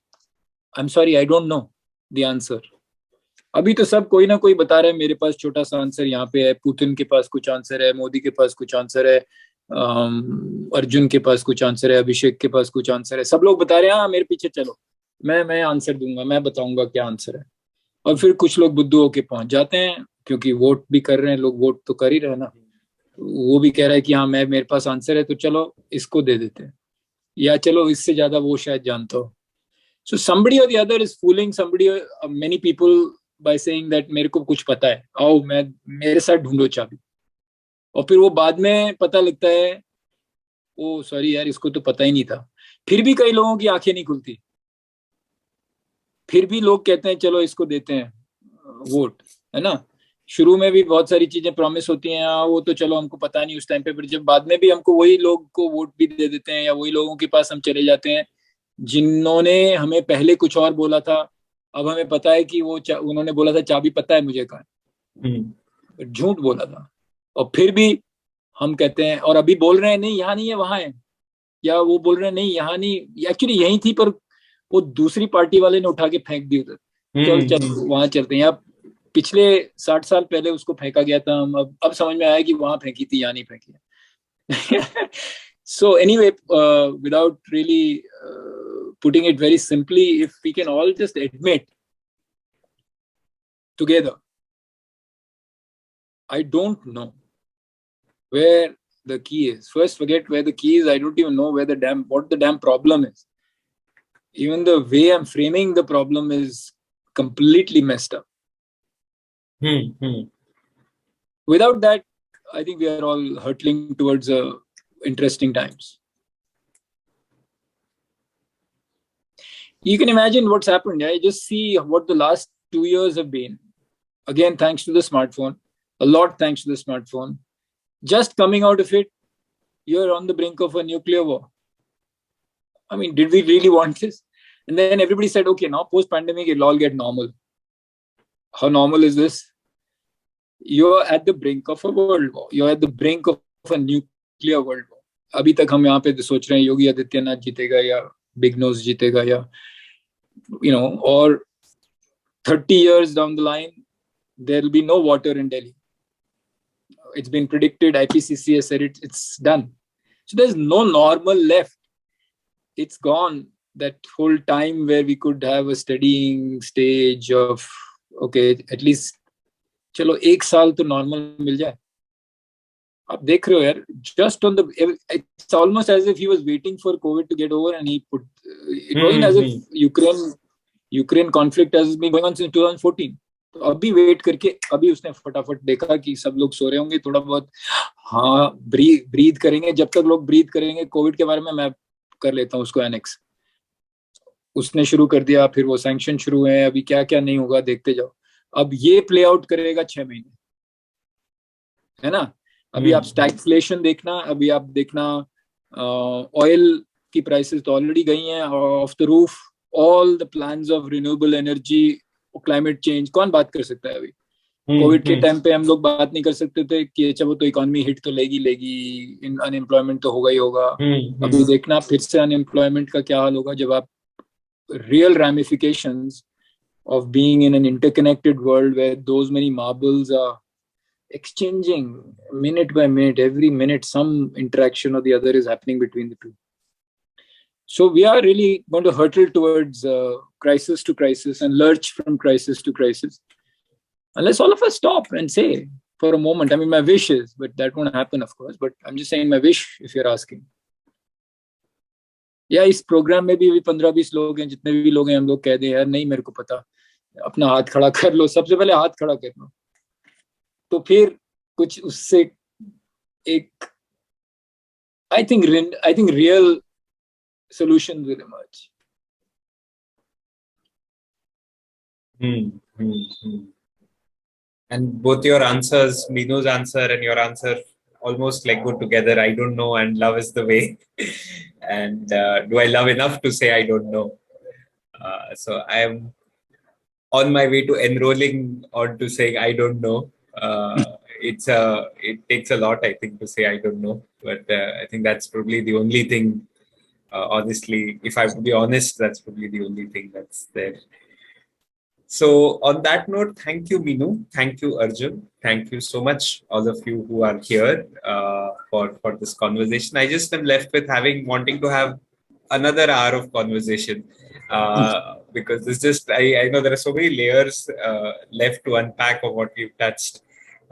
I'm sorry, I don't know the answer. अभी तो सब कोई ना कोई बता रहे हैं, मेरे पास छोटा सा आंसर यहाँ पे है, पुतिन के पास कुछ आंसर है, मोदी के पास कुछ आंसर है, अर्जुन के पास कुछ आंसर है, अभिषेक के पास कुछ आंसर है। सब लोग बता रहे हैं हाँ मेरे पीछे चलो, मैं आंसर दूंगा, मैं बताऊंगा क्या आंसर है। और फिर कुछ लोग बुद्धू होके पहुंच जाते हैं, क्योंकि वोट भी कर रहे हैं लोग, वोट तो कर ही रहे हैं ना, वो भी कह रहा है कि हाँ मेरे पास आंसर है तो चलो इसको दे देते हैं, या चलो इससे ज्यादा वो शायद जानता हो। सो somebody or the other is fooling somebody, many people, by saying that मेरे को कुछ पता है, आओ मेरे साथ ढूंढो चाबी। और फिर वो बाद में पता लगता है ओ सॉरी यार इसको तो पता ही नहीं था। फिर भी कई लोगों की आंखें नहीं खुलती, फिर भी लोग कहते हैं चलो इसको देते हैं वोट, है ना। शुरू में भी बहुत सारी चीजें प्रॉमिस होती हैं, वो तो चलो हमको पता नहीं उस टाइम पे, फिर जब बाद में भी हमको वही लोग को वोट भी दे देते हैं, या वही लोगों के पास हम चले जाते हैं जिन्होंने हमें पहले कुछ और बोला था, अब हमें पता है कि वो उन्होंने बोला था चाबी पता है मुझे कहाँ, झूठ बोला था। और फिर भी हम कहते हैं, और अभी बोल रहे हैं नहीं यहाँ नहीं है वहां है, या वो बोल रहे हैं नहीं यहाँ नहीं, एक्चुअली यही थी पर वो दूसरी पार्टी वाले ने उठा के फेंक दी उधर, चल वहां चलते हैं। या पिछले 60 साल पहले उसको फेंका गया था, हम अब समझ में आया कि वहां फेंकी थी, यहाँ नहीं फेंकी है। So anyway, without really putting it very simply, if we can all just admit together, I don't know where the key is. First, forget where the key is. I don't even know what the damn problem is. Even the way I'm framing the problem is completely messed up. Without that, I think we are all hurtling towards interesting times. You can imagine what's happened. I just see what the last 2 years have been. Again, thanks to the smartphone. A lot thanks to the smartphone. Just coming out of it, you're on the brink of a nuclear war. I mean, did we really want this? And then everybody said, okay, now post-pandemic, it'll all get normal. How normal is this? You're at the brink of a world war. You're at the brink of a nuclear world war. अभी तक हम यहाँ पे सोच रहे हैं योगी आदित्यनाथ जीतेगा या बिग नोज जीतेगा, या or 30 years down the line there will be no water in Delhi. It's been predicted, IPCC has said it, it's done. So there's no normal left. It's gone. That whole time where we could have a steadying stage of okay, at least चलो 1 साल तो normal मिल जाए। आप देख रहे हो यार, just on the, it's almost as if he was waiting for COVID to get over and he put, it wasn't as if Ukraine conflict has been going on since 2014. तो अभी वेट करके अभी उसने फटाफट देखा कि सब लोग सो रहे होंगे, थोड़ा बहुत हाँ ब्रीथ करेंगे, जब तक लोग ब्रीथ करेंगे कोविड के बारे में मैं कर लेता हूँ उसको एनेक्स। उसने शुरू कर दिया, फिर वो सैंक्शन शुरू है, अभी क्या क्या नहीं होगा देखते जाओ। अब ये प्ले आउट करेगा 6 महीने, है ना. अभी आप स्टैगफ्लेशन देखना, अभी आप देखना ऑयल की प्राइसेस तो ऑलरेडी गई हैं of the roof. All the plans of renewable energy, climate change, कौन बात कर सकता है अभी. कोविड के टाइम पे हम लोग बात नहीं कर सकते थे कि अच्छा वो तो इकोनॉमी हिट तो लेगी, अनएम्प्लॉयमेंट तो होगा ही होगा. अभी देखना फिर से अनएम्प्लॉयमेंट का क्या हाल होगा जब आप real ramifications of being in an interconnected world where those many marbles are exchanging minute by minute, every minute some interaction or the other is happening between the two. So we are really going to hurtle towards crisis to crisis and lurch from crisis to crisis, unless all of us stop and say for a moment. I mean, my wish is, but that won't happen, of course, but I'm just saying my wish, if you're asking. या इस programme में भी 15-20 लोग हैं, जितने भी लोग हैं, हम लोग कह दें यार नहीं मेरे को पता, अपना हाथ खड़ा कर लो, सबसे पहले हाथ खड़ा कर लो, तो फिर कुछ उससे एक I think real solutions will emerge. And both your answers, Meenu's answer and your answer, almost like go together. I don't know, and love is the way. And do I love enough to say I don't know? So I am on my way to enrolling on to saying I don't know. It takes a lot, I think, to say I don't know. But I think that's probably the only thing. Honestly, if I have to be honest, that's probably the only thing that's there. So on that note, thank you, Meenu. Thank you, Arjun. Thank you so much, all of you who are here for this conversation. I just am left with wanting to have another hour of conversation because it's just, I know there are so many layers left to unpack of what we've touched.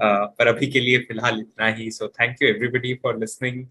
पर अभी के लिए फिलहाल इतना ही. So thank you everybody for listening.